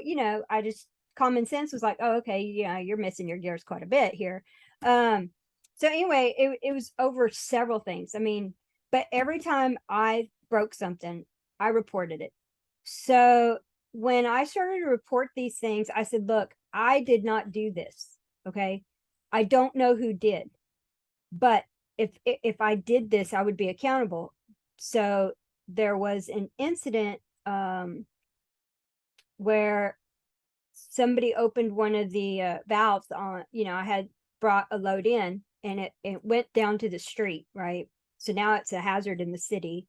[SPEAKER 1] I just common sense was like, oh, okay, you're missing your gears quite a bit here. So anyway, it was over several things. I mean, but every time I broke something, I reported it. So when I started to report these things, I said, look, I did not do this. Okay. I don't know who did, but if I did this, I would be accountable. So there was an incident where somebody opened one of the valves on, I had brought a load in and it went down to the street, right? So now it's a hazard in the city.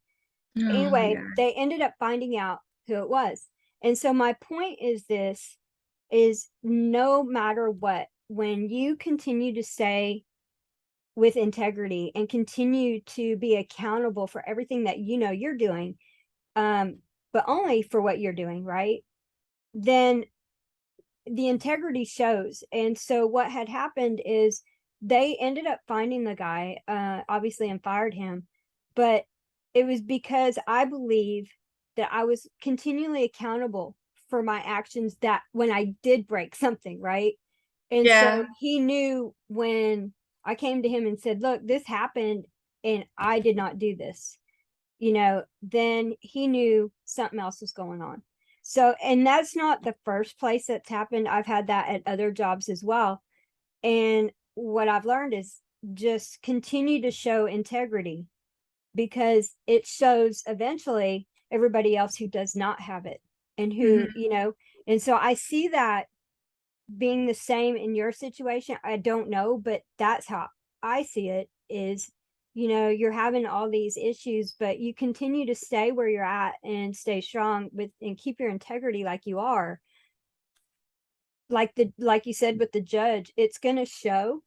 [SPEAKER 2] Oh my
[SPEAKER 1] Anyway,
[SPEAKER 2] God.
[SPEAKER 1] they ended up finding out who it was. And so my point is this is no matter what, when you continue to stay with integrity and continue to be accountable for everything that you're doing, but only for what you're doing, right? Then the integrity shows. And so what had happened is they ended up finding the guy, obviously, and fired him. But it was because I believe that I was continually accountable for my actions that when I did break something, right? And so
[SPEAKER 2] Yeah.
[SPEAKER 1] he knew when I came to him and said, look, this happened and I did not do this, then he knew something else was going on. So, and that's not the first place that's happened. I've had that at other jobs as well. And what I've learned is just continue to show integrity because it shows eventually everybody else who does not have it and who,
[SPEAKER 2] Mhm.
[SPEAKER 1] and so I see that being the same in your situation. I don't know, but that's how I see it is, you're having all these issues, but you continue to stay where you're at and stay strong with and keep your integrity like you are. Like you said with the judge, it's going to show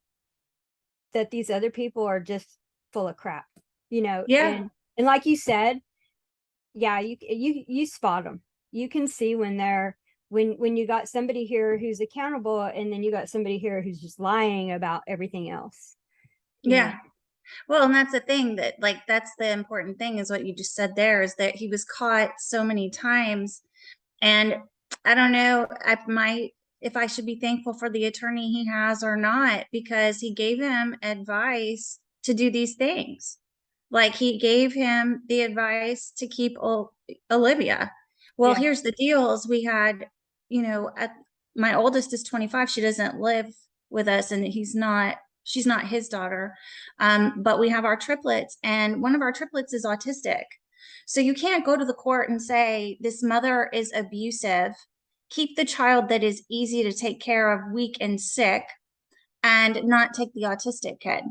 [SPEAKER 1] that these other people are just full of crap,
[SPEAKER 2] Yeah.
[SPEAKER 1] and like you said, yeah, you spot them. You can see when they're when you got somebody here who's accountable and then you got somebody here who's just lying about everything else, you know.
[SPEAKER 2] Yeah. Well, and that's the thing that, like, that's the important thing is what you just said there is that he was caught so many times. And I don't know, if I should be thankful for the attorney he has or not, because he gave him advice to do these things. Like he gave him the advice to keep Olivia. Well,
[SPEAKER 1] Yeah.
[SPEAKER 2] here's the deal is we had, my oldest is 25. She doesn't live with us and she's not his daughter. But we have our triplets and one of our triplets is autistic. So you can't go to the court and say this mother is abusive, keep the child that is easy to take care of, weak and sick, and not take the autistic kid,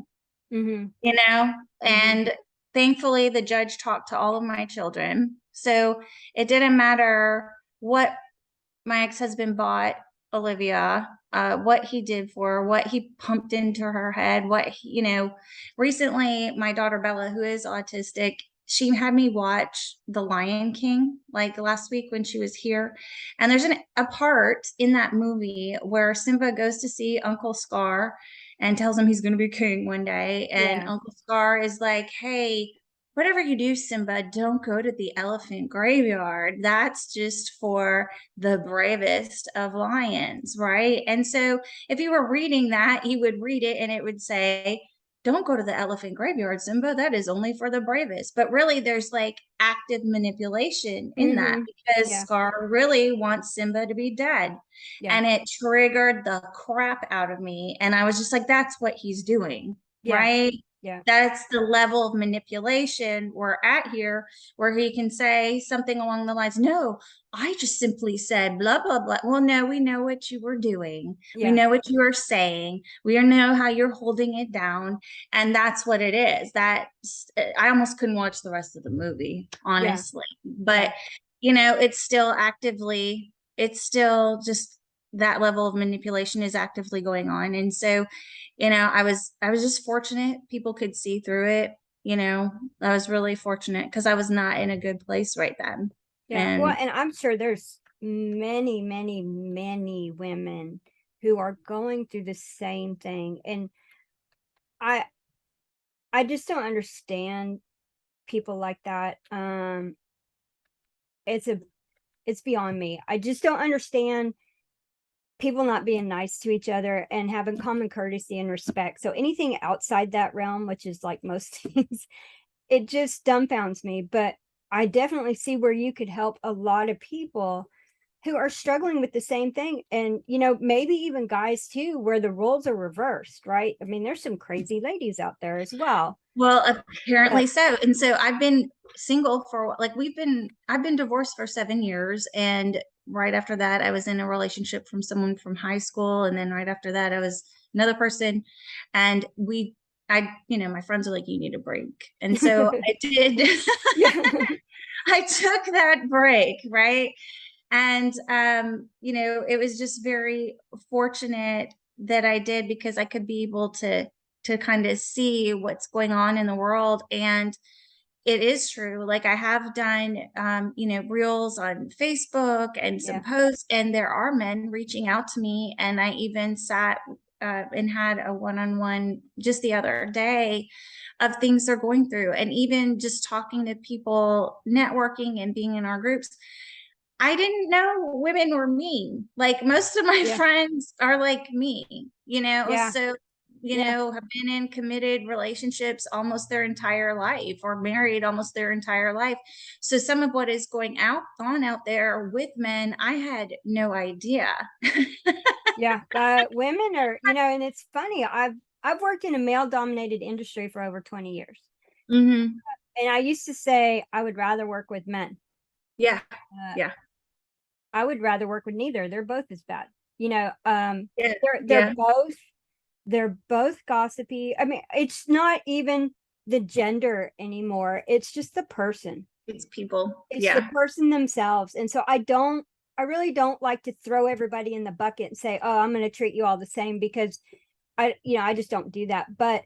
[SPEAKER 1] Mm-hmm.
[SPEAKER 2] you know?
[SPEAKER 1] Mm-hmm.
[SPEAKER 2] And thankfully the judge talked to all of my children. So it didn't matter what my ex-husband bought Olivia, what he did for her, what he pumped into her head, recently my daughter Bella, who is autistic, she had me watch The Lion King like last week when she was here. And there's a part in that movie where Simba goes to see Uncle Scar and tells him he's going to be king one day. And
[SPEAKER 1] Yeah.
[SPEAKER 2] Uncle Scar is like, hey, whatever you do, Simba, don't go to the elephant graveyard. That's just for the bravest of lions, right? And so if you were reading that, he would read it and it would say, don't go to the elephant graveyard, Simba. That is only for the bravest. But really, there's like active manipulation in that
[SPEAKER 1] Mm-hmm.
[SPEAKER 2] because
[SPEAKER 1] Yeah.
[SPEAKER 2] Scar really wants Simba to be dead.
[SPEAKER 1] Yeah.
[SPEAKER 2] And it triggered the crap out of me. And I was just like, that's what he's doing,
[SPEAKER 1] Yeah.
[SPEAKER 2] right?
[SPEAKER 1] Yeah.
[SPEAKER 2] That's the level of manipulation we're at here, where he can say something along the lines, no, I just simply said blah, blah, blah. Well, no, we know what you were doing. We
[SPEAKER 1] Yeah.
[SPEAKER 2] know what you were saying. We know how you're holding it down. And that's what it is. That I almost couldn't watch the rest of the movie,
[SPEAKER 1] Yeah.
[SPEAKER 2] honestly.
[SPEAKER 1] Yeah.
[SPEAKER 2] But, it's still just that level of manipulation is actively going on. And so, I was just fortunate people could see through it. I was really fortunate because I was not in a good place right then.
[SPEAKER 1] Yeah. Well,
[SPEAKER 2] And
[SPEAKER 1] and I'm sure there's many, many, many women who are going through the same thing. And I I just don't understand people like that. It's a it's beyond me. I just don't understand people not being nice to each other and having common courtesy and respect. So anything outside that realm, which is like most things, it just dumbfounds me. But I definitely see where you could help a lot of people who are struggling with the same thing. And, maybe even guys too, where the roles are reversed, right? I mean, there's some crazy ladies out there as well.
[SPEAKER 2] well,
[SPEAKER 1] But
[SPEAKER 2] apparently so. And so I've been single for like I've been divorced for 7 years. And right after that, I was in a relationship from someone from high school. And then right after that, I was another person. And my friends are like, you need a break. And so I did.
[SPEAKER 1] yeah,
[SPEAKER 2] I took that break, right? And it was just very fortunate that I did, because I could be able to kind of see what's going on in the world. And it is true. Like I have done reels on Facebook and some
[SPEAKER 1] yeah,
[SPEAKER 2] posts, and there are men reaching out to me. And I even sat and had a one-on-one just the other day of things they're going through, and even just talking to people, networking and being in our groups. I didn't know women were mean. Like most of my
[SPEAKER 1] yeah,
[SPEAKER 2] friends are like me,
[SPEAKER 1] yeah,
[SPEAKER 2] so,
[SPEAKER 1] yeah,
[SPEAKER 2] have been in committed relationships almost their entire life, or married almost their entire life. So some of what is on out there with men, I had no idea.
[SPEAKER 1] yeah. Women are, and it's funny. I've worked in a male dominated industry for over 20 years.
[SPEAKER 2] Hmm.
[SPEAKER 1] And I used to say I would rather work with men.
[SPEAKER 2] Yeah.
[SPEAKER 1] Uh,
[SPEAKER 2] Yeah.
[SPEAKER 1] I would rather work with neither. They're both as bad.
[SPEAKER 2] Yeah.
[SPEAKER 1] They're
[SPEAKER 2] Yeah.
[SPEAKER 1] both gossipy. I mean, it's not even the gender anymore. It's just the person.
[SPEAKER 2] It's people.
[SPEAKER 1] It's the
[SPEAKER 2] Yeah.
[SPEAKER 1] person themselves. And so I really don't like to throw everybody in the bucket and say, "Oh, I'm going to treat you all the same," because I just don't do that. But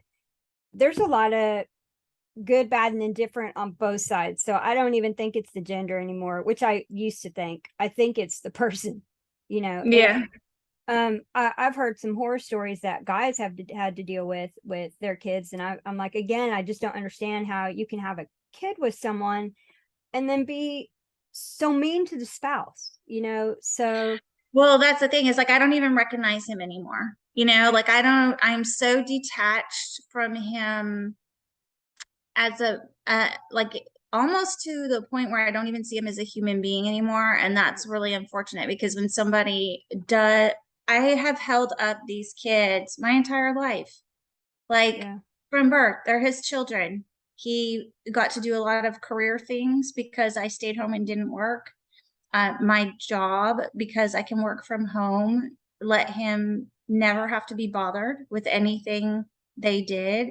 [SPEAKER 1] there's a lot of good, bad, and indifferent on both sides. So I don't even think it's the gender anymore, which I used to think. I think it's the person, and
[SPEAKER 2] Yeah.
[SPEAKER 1] I've heard some horror stories that guys have had to deal with their kids, and I'm like, again, I just don't understand how you can have a kid with someone and then be so mean to the spouse, so
[SPEAKER 2] Well, that's the thing, is like I don't even recognize him anymore. Like I'm so detached from him as like almost to the point where I don't even see him as a human being anymore. And that's really unfortunate, because when somebody does, I have held up these kids my entire life, like
[SPEAKER 1] yeah,
[SPEAKER 2] from birth. They're his children. He got to do a lot of career things because I stayed home and didn't work. My job, because I can work from home, let him never have to be bothered with anything they did.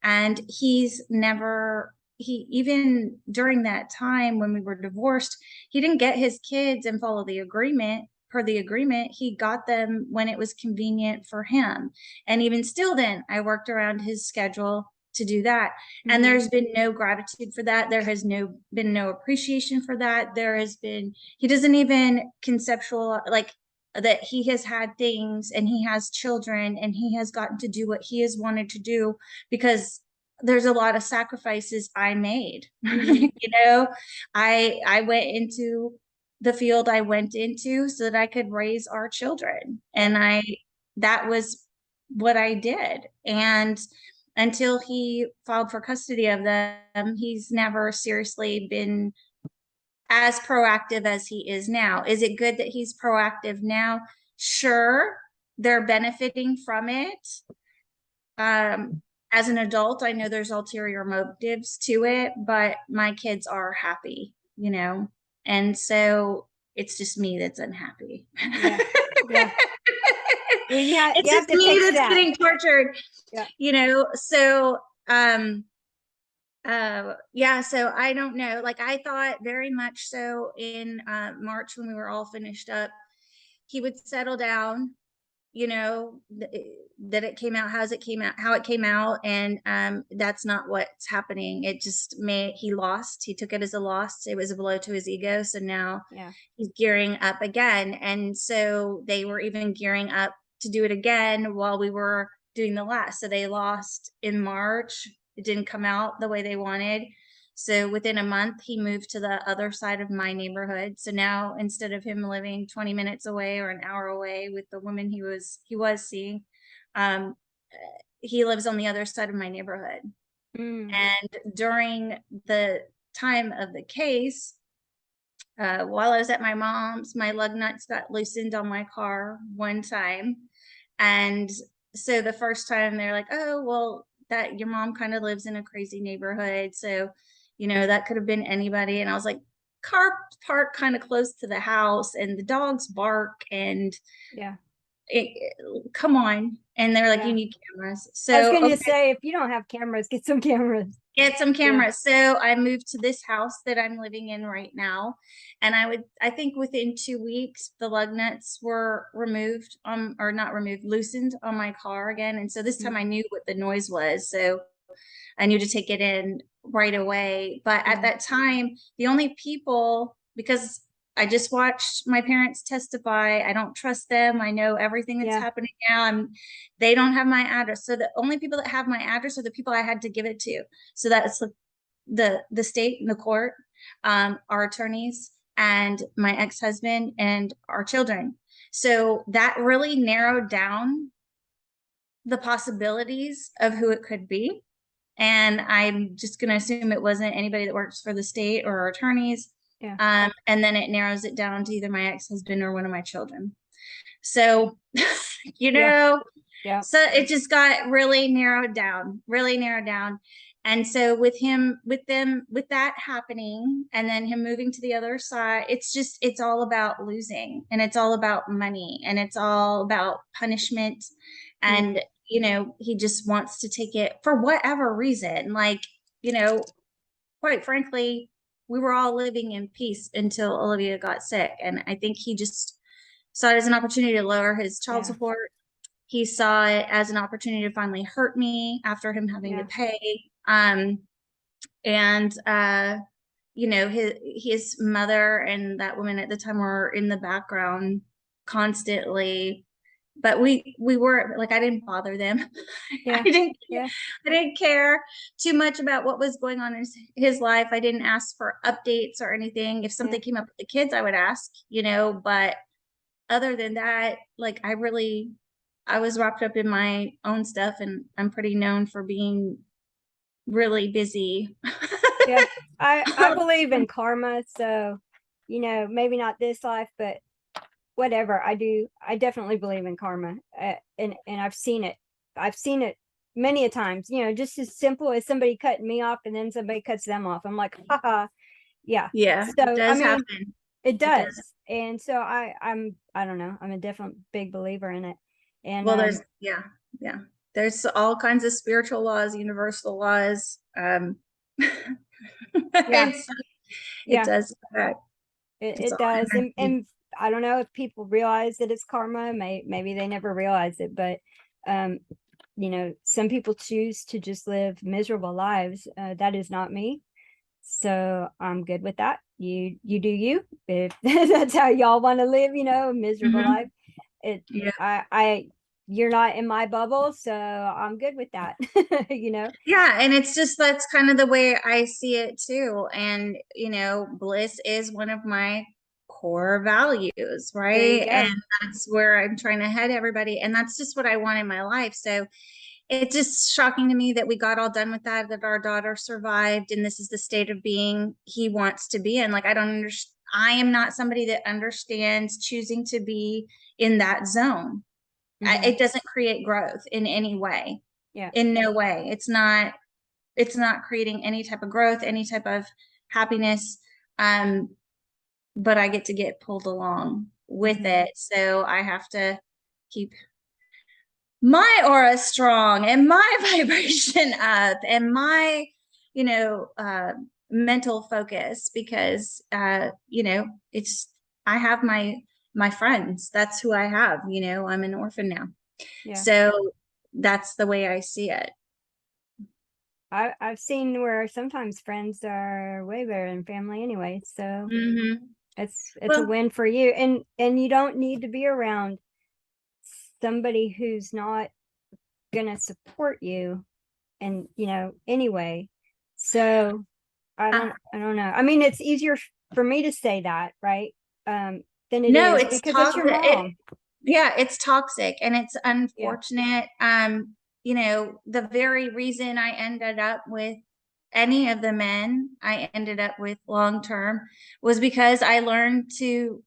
[SPEAKER 2] And he's never he even during that time when we were divorced, he didn't get his kids and follow the agreement. Per the agreement, he got them when it was convenient for him. And even still then, I worked around his schedule to do that. And there's been no gratitude for that. There has been no appreciation for that. There has been, he doesn't even conceptual, like, that he has had things and he has children and he has gotten to do what he has wanted to do, because there's a lot of sacrifices I made. You know, I went into the field I went into so that I could raise our children. And that was what I did. And until he filed for custody of them, he's never seriously been as proactive as he is now. Is it good that he's proactive now? Sure, they're benefiting from it. As an adult, I know there's ulterior motives to it, but my kids are happy, you know, and so it's just me that's unhappy.
[SPEAKER 1] Yeah. Yeah. Well,
[SPEAKER 2] It's
[SPEAKER 1] you have
[SPEAKER 2] just
[SPEAKER 1] to
[SPEAKER 2] me
[SPEAKER 1] fix
[SPEAKER 2] that's
[SPEAKER 1] that.
[SPEAKER 2] getting tortured,
[SPEAKER 1] Yeah.
[SPEAKER 2] you know. So yeah, so I don't know, like I thought very much so in March when we were all finished up, he would settle down, you know, that it came out how it came out. And that's not what's happening. It just he lost. He took it as a loss. It was a blow to his ego. So now he's gearing up again. And so they were even gearing up to do it again while we were doing the last. So they lost in March. It didn't come out the way they wanted. So within a month, he moved to the other side of my neighborhood. So now instead of him living 20 minutes away or an hour away with the woman he was seeing, he lives on the other side of my neighborhood. And during the time of the case, while I was at my mom's, my lug nuts got loosened on my car one time. And so the first time they're like, oh, well, that your mom kind of lives in a crazy neighborhood. So, you know, that could have been anybody. And I was like, car parked kind of close to the house and the dogs bark and come on. And they're like, you need cameras. So
[SPEAKER 1] I was going to say, if you don't have cameras, get some cameras.
[SPEAKER 2] Get some cameras. So I moved to this house that I'm living in right now. And I think within 2 weeks, the lug nuts were removed, or not removed, loosened on my car again. And so this time I knew what the noise was. So I knew to take it in right away. But at that time, the only people, because I just watched my parents testify, I don't trust them. I know everything that's happening now. They don't have my address. So the only people that have my address are the people I had to give it to. So that's the state and the court, our attorneys, and my ex-husband and our children. So that really narrowed down the possibilities of who it could be. And I'm just going to assume it wasn't anybody that works for the state or our attorneys. And then it narrows it down to either my ex-husband or one of my children. So, you know, so it just got really narrowed down. And so with that happening, and then him moving to the other side, it's all about losing, and it's all about money, and it's all about punishment. And, you know, he just wants to take it for whatever reason. Like, you know, quite frankly, we were all living in peace until Olivia got sick. And I think he just saw it as an opportunity to lower his child support. He saw it as an opportunity to finally hurt me after him having to pay. You know, his mother and that woman at the time were in the background constantly, but we were like, I didn't bother them. I didn't care too much about what was going on in his life. I didn't ask for updates or anything. If something came up with the kids, I would ask, you know, but other than that, like I was wrapped up in my own stuff, and I'm pretty known for being really busy.
[SPEAKER 1] I believe in karma. So, you know, maybe not this life, but whatever I do, I definitely believe in karma. And I've seen it many a times, you know, just as simple as somebody cutting me off and then somebody cuts them off. I'm like, haha.
[SPEAKER 2] Yeah.
[SPEAKER 1] So,
[SPEAKER 2] it does happen.
[SPEAKER 1] It does. And so I don't know, I'm a definite big believer in it. And
[SPEAKER 2] well, there's all kinds of spiritual laws, universal laws.
[SPEAKER 1] Yeah.
[SPEAKER 2] It
[SPEAKER 1] Yeah.
[SPEAKER 2] does affect. It's
[SPEAKER 1] It
[SPEAKER 2] all
[SPEAKER 1] does.
[SPEAKER 2] energy.
[SPEAKER 1] And I don't know if people realize that it's karma. Maybe they never realize it, but um, you know, some people choose to just live miserable lives. That is not me. So I'm good with that. You do you. If that's how y'all want to live, you know, a miserable life.
[SPEAKER 2] Mhm.
[SPEAKER 1] It
[SPEAKER 2] Yeah.
[SPEAKER 1] I you're not in my bubble, so I'm good with that. You know.
[SPEAKER 2] Yeah, and it's just that's kind of the way I see it too. And bliss is one of my core values,
[SPEAKER 1] There you
[SPEAKER 2] right? And
[SPEAKER 1] go.
[SPEAKER 2] that's where I'm trying to head everybody. And that's just what I want in my life. So it's just shocking to me that we got all done with that our daughter survived, and this is the state of being he wants to be in. Like, I don't understand. I am not somebody that understands choosing to be in that zone.
[SPEAKER 1] Hmm.
[SPEAKER 2] It doesn't create growth in any way.
[SPEAKER 1] Yeah.
[SPEAKER 2] In no way. It's not creating any type of growth, any type of happiness. But I get pulled along with
[SPEAKER 1] Hmm.
[SPEAKER 2] it. So I have to keep my aura strong and my vibration up and my, you know, uh, mental focus because, it's, I have my friends. That's who I have. I'm an orphan now.
[SPEAKER 1] Yeah.
[SPEAKER 2] So that's the way I see it.
[SPEAKER 1] I've seen where sometimes friends are way better than family anyway. So
[SPEAKER 2] Hmm.
[SPEAKER 1] it's a
[SPEAKER 2] Well,
[SPEAKER 1] win for you. And you don't need to be around somebody who's not gonna support you and you know anyway. So
[SPEAKER 2] uh,
[SPEAKER 1] I don't know. I mean it's easier for me to say that, right? Than it
[SPEAKER 2] no,
[SPEAKER 1] is
[SPEAKER 2] it's
[SPEAKER 1] because it's your
[SPEAKER 2] toxic.
[SPEAKER 1] mom.
[SPEAKER 2] Yeah, it's toxic and it's
[SPEAKER 1] Yeah.
[SPEAKER 2] unfortunate. The very reason I ended up with any of the men I ended up with long term was because I learned to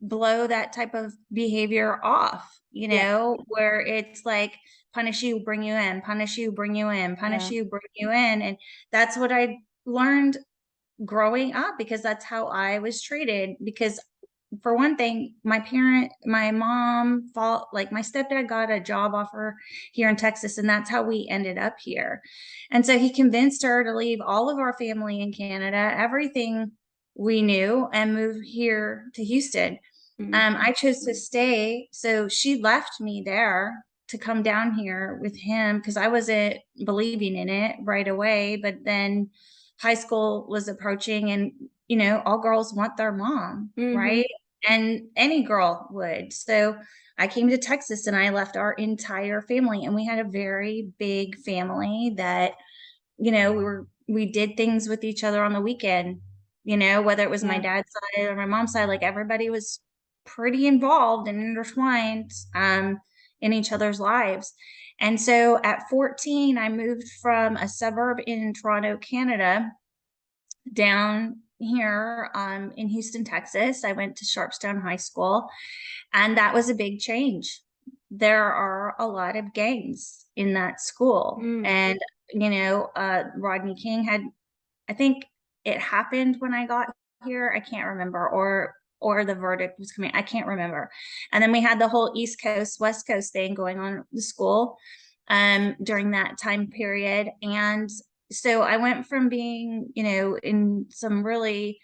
[SPEAKER 2] blow that type of behavior off,
[SPEAKER 1] Yeah.
[SPEAKER 2] where it's like punish you, bring you in, punish you, bring you in, punish
[SPEAKER 1] Yeah.
[SPEAKER 2] you, bring you in. And that's what I learned growing up because that's how I was treated. Because for one thing, my mom fought, like my stepdad got a job offer here in Texas, and that's how we ended up here. And so he convinced her to leave all of our family in Canada, everything we knew, and move here to Houston.
[SPEAKER 1] Mm.
[SPEAKER 2] I chose to stay. So she left me there to come down here with him because I wasn't believing in it right away. But then high school was approaching, and all girls want their mom,
[SPEAKER 1] Mm-hmm.
[SPEAKER 2] right? And any girl would. So I came to Texas and I left our entire family, and we had a very big family that, we did things with each other on the weekend, whether it was my
[SPEAKER 1] Yeah.
[SPEAKER 2] dad's side or my mom's side, like everybody was pretty involved and intertwined in each other's lives. And so at 14, I moved from a suburb in Toronto, Canada, down here in Houston, Texas. I went to Sharpstown High School, and that was a big change. There are a lot of gangs in that school.
[SPEAKER 1] Mm.
[SPEAKER 2] And, Rodney King had, I think it happened when I got here. I can't remember, or the verdict was coming. I can't remember. And then we had the whole East Coast, West Coast thing going on at the school during that time period. And so I went from being, in some really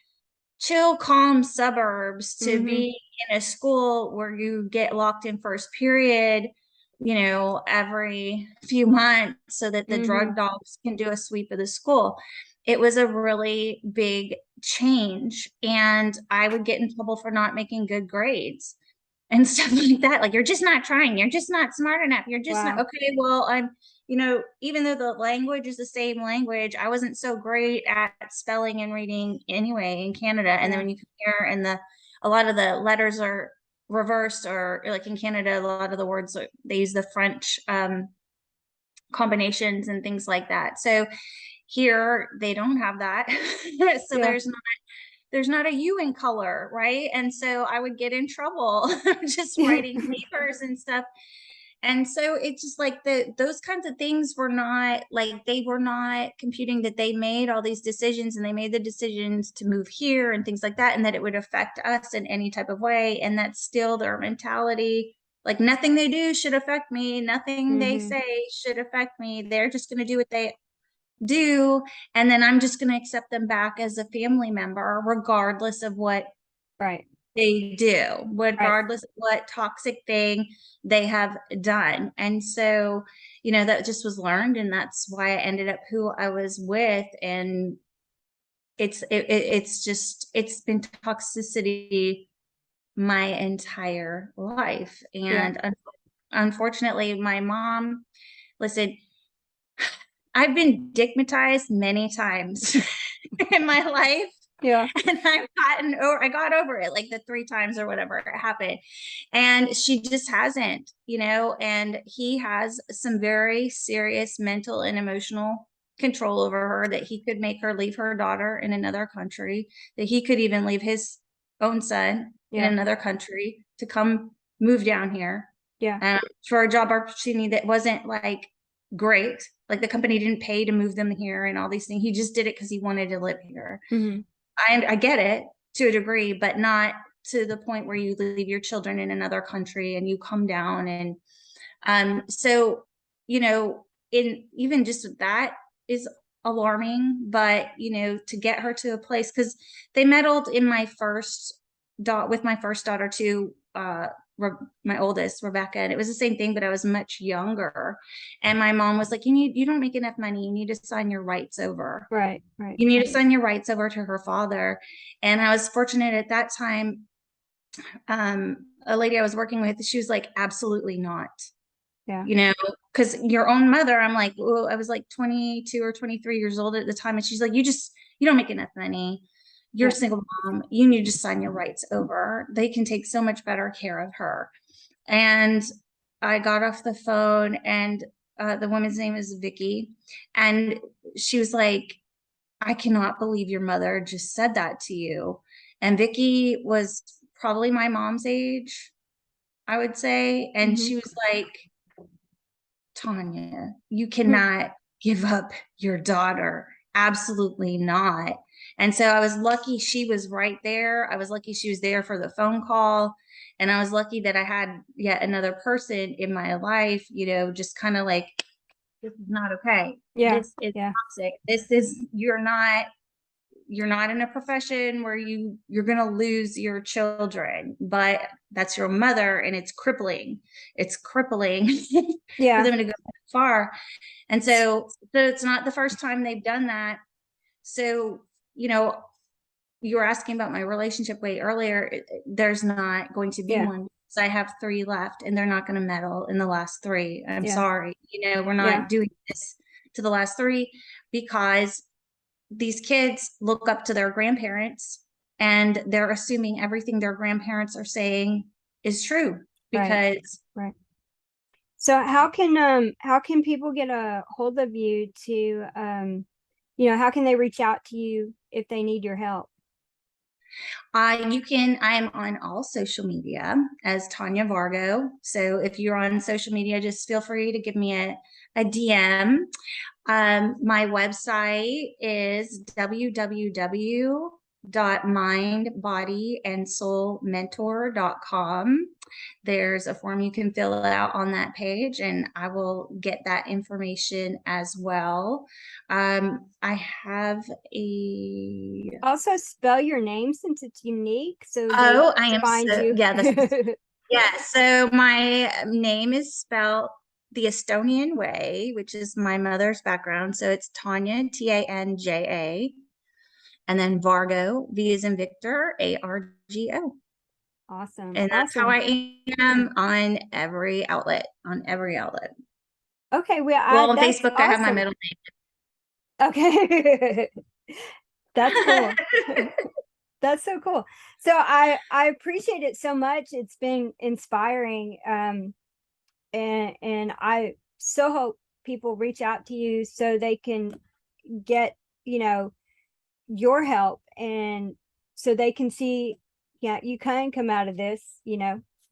[SPEAKER 2] chill, calm suburbs to
[SPEAKER 1] Mm-hmm.
[SPEAKER 2] be in a school where you get locked in first period, every few months so that the
[SPEAKER 1] Mm-hmm.
[SPEAKER 2] drug dogs can do a sweep of the school. It was a really big change. And I would get in trouble for not making good grades and stuff like that. Like, you're just not trying. You're just not smart enough. You're just not
[SPEAKER 1] Wow.
[SPEAKER 2] okay. Well, even though the language is the same language, I wasn't so great at spelling and reading anyway in Canada. And then
[SPEAKER 1] Yeah.
[SPEAKER 2] when you compare, and a lot of the letters are reversed, or like in Canada, a lot of the words they use the French combinations and things like that. So here they don't have that. So
[SPEAKER 1] Yeah.
[SPEAKER 2] there's not a U in color, right? And so I would get in trouble just writing papers and stuff. And so it's just like those kinds of things were not, like, they were not computing that they made all these decisions, and they made the decisions to move here and things like that, and that it would affect us in any type of way. And that's still their mentality. Like, nothing they do should affect me. Nothing they
[SPEAKER 1] Mm-hmm.
[SPEAKER 2] say should affect me. They're just going to do what they do. And then I'm just going to accept them back as a family member, regardless of what
[SPEAKER 1] Right.
[SPEAKER 2] they do,
[SPEAKER 1] Right.
[SPEAKER 2] regardless of what toxic thing they have done. And so, that just was learned. And that's why I ended up who I was with. And it's been toxicity my entire life.
[SPEAKER 1] Yeah.
[SPEAKER 2] And unfortunately, my mom, listen, I've been digmatized many times in my life.
[SPEAKER 1] Yeah.
[SPEAKER 2] And I got over it like the 3 times or whatever it happened. And she just hasn't, and he has some very serious mental and emotional control over her, that he could make her leave her daughter in another country, that he could even leave his own son in
[SPEAKER 1] Yeah.
[SPEAKER 2] another country to come move down here
[SPEAKER 1] Yeah.
[SPEAKER 2] for a job opportunity that wasn't like great. Like the company didn't pay to move them here and all these things. He just did it because he wanted to live here.
[SPEAKER 1] Mm-hmm.
[SPEAKER 2] I get it to a degree, but not to the point where you leave your children in another country and you come down. And so, in even just that is alarming, but to get her to a place, because they meddled in with my first daughter too, my oldest, Rebecca, and it was the same thing, but I was much younger. And my mom was like, you don't make enough money. You need to sign your rights over.
[SPEAKER 1] Right. Right.
[SPEAKER 2] You need to sign your rights over to her father. And I was fortunate at that time. A lady I was working with, she was like, absolutely not,
[SPEAKER 1] Yeah.
[SPEAKER 2] because your own mother, I'm like, well, I was like 22 or 23 years old at the time. And she's like, you don't make enough money. You're a
[SPEAKER 1] Yeah.
[SPEAKER 2] single mom. You need to sign your rights over. They can take so much better care of her. And I got off the phone, and the woman's name is Vicky. And she was like, I cannot believe your mother just said that to you. And Vicky was probably my mom's age, I would say. And
[SPEAKER 1] Mm-hmm.
[SPEAKER 2] she was like, Tanya, you
[SPEAKER 1] Hmm.
[SPEAKER 2] cannot give up your daughter. Absolutely not. And so I was lucky she was right there. I was lucky she was there for the phone call. And I was lucky that I had yet another person in my life, just kind of like, this is not okay.
[SPEAKER 1] Yeah.
[SPEAKER 2] This is
[SPEAKER 1] Yeah.
[SPEAKER 2] toxic. You're not in a profession where you're going to lose your children, but that's your mother, and it's crippling for
[SPEAKER 1] Yeah.
[SPEAKER 2] them to go that far. And so it's not the first time they've done that. So you were asking about my relationship way earlier. There's not going to be
[SPEAKER 1] Yeah.
[SPEAKER 2] one. So I have 3 left, and they're not going to meddle in the last 3. I'm
[SPEAKER 1] Yeah.
[SPEAKER 2] sorry, we're
[SPEAKER 1] Yeah.
[SPEAKER 2] not doing this to the last 3, because these kids look up to their grandparents, and they're assuming everything their grandparents are saying is true,
[SPEAKER 1] Right.
[SPEAKER 2] because
[SPEAKER 1] Right. So how can people get a hold of you to how can they reach out to you if they need your help?
[SPEAKER 2] I'm on all social media as Tanja Vargo. So if you're on social media, just feel free to give me a DM. My website is www.mindbodyandsoulmentor.com. There's a form you can fill out on that page, and I will get that information as well. I have a
[SPEAKER 1] Also spell your name since it's unique so they
[SPEAKER 2] Oh, I am
[SPEAKER 1] find
[SPEAKER 2] so
[SPEAKER 1] you.
[SPEAKER 2] yeah, so my name is spelled the Estonian way, which is my mother's background. So it's Tanja, Tanja, and then Vargo, V as in Victor, Argo.
[SPEAKER 1] Awesome.
[SPEAKER 2] And that's how
[SPEAKER 1] Awesome.
[SPEAKER 2] I am on every outlet,
[SPEAKER 1] Okay, well,
[SPEAKER 2] Well, on
[SPEAKER 1] that's
[SPEAKER 2] Facebook, I have my
[SPEAKER 1] awesome.
[SPEAKER 2] middle
[SPEAKER 1] Okay. That's cool.
[SPEAKER 2] name.
[SPEAKER 1] That's so cool. So I appreciate it so much. It's been inspiring. And I so hope people reach out to you so they can get, your help, and so they can see, yeah, you can come out of this,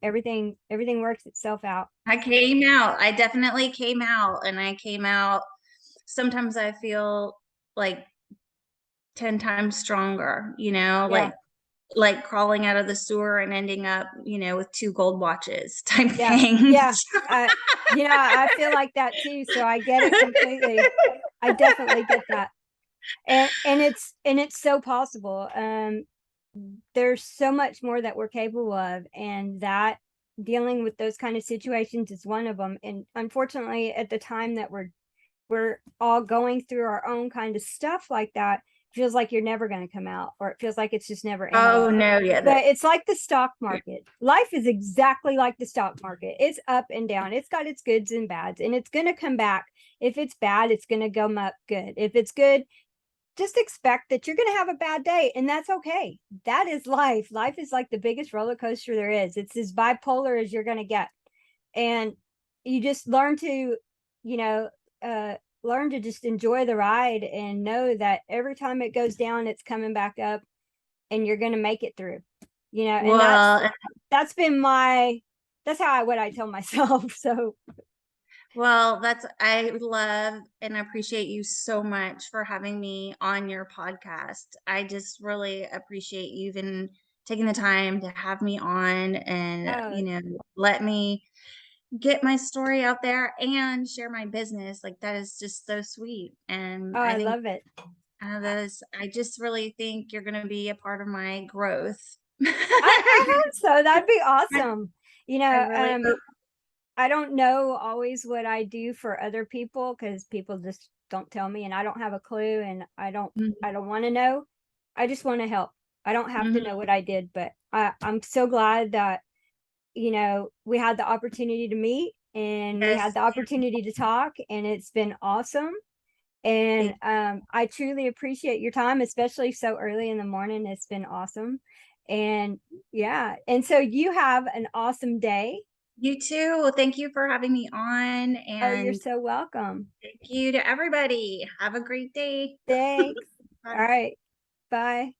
[SPEAKER 1] everything works itself out.
[SPEAKER 2] I came out. I definitely came out, and I came out. Sometimes I feel like 10 times stronger,
[SPEAKER 1] Yeah.
[SPEAKER 2] like crawling out of the sewer and ending up, with 2 gold watches type
[SPEAKER 1] Yeah.
[SPEAKER 2] things.
[SPEAKER 1] Yeah. I feel like that too. So I get it completely. I definitely get that. And it's so possible. There's so much more that we're capable of, and that dealing with those kind of situations is one of them. And unfortunately, at the time that we're all going through our own kind of stuff like that, feels like you're never going to come out, or it feels like it's just never
[SPEAKER 2] Oh
[SPEAKER 1] ending.
[SPEAKER 2] no, yeah,
[SPEAKER 1] But it's like the stock market. Life is exactly like the stock market. It's up and down. It's got its goods and bads, and it's going to come back. If it's bad, it's going to come up good. If it's good, just expect that you're going to have a bad day, and that's okay. That is life. Life is like the biggest roller coaster there is. It's as bipolar as you're going to get. And you just learn to, you know, learn to just enjoy the ride and know that every time it goes down, it's coming back up, and you're going to make it through, and
[SPEAKER 2] well,
[SPEAKER 1] that's been that's what I tell myself. So
[SPEAKER 2] well, I love and appreciate you so much for having me on your podcast. I just really appreciate you even taking the time to have me on and,
[SPEAKER 1] oh,
[SPEAKER 2] let me get my story out there and share my business. Like that is just so sweet. And I
[SPEAKER 1] I
[SPEAKER 2] think
[SPEAKER 1] love it.
[SPEAKER 2] I just really think you're going to be a part of my growth.
[SPEAKER 1] I hope so. That'd be
[SPEAKER 2] I
[SPEAKER 1] awesome.
[SPEAKER 2] I really hope.
[SPEAKER 1] I don't know always what I do for other people, because people just don't tell me, and I don't have a clue, and I don't want to know. I just want to help. I don't have to
[SPEAKER 2] Mhm.
[SPEAKER 1] know what I did, but I'm so glad that, we had the opportunity to meet, and we had
[SPEAKER 2] Yes.
[SPEAKER 1] the opportunity to talk, and it's been awesome. And
[SPEAKER 2] Thank
[SPEAKER 1] I truly appreciate your time, especially so early in the morning. It's been awesome. And yeah, and so you have an awesome day.
[SPEAKER 2] you too. Thank you for having me on.
[SPEAKER 1] Oh, you're
[SPEAKER 2] And
[SPEAKER 1] so welcome.
[SPEAKER 2] thank you to everybody. Have a great day.
[SPEAKER 1] Thanks. All
[SPEAKER 2] Bye.
[SPEAKER 1] right. Bye.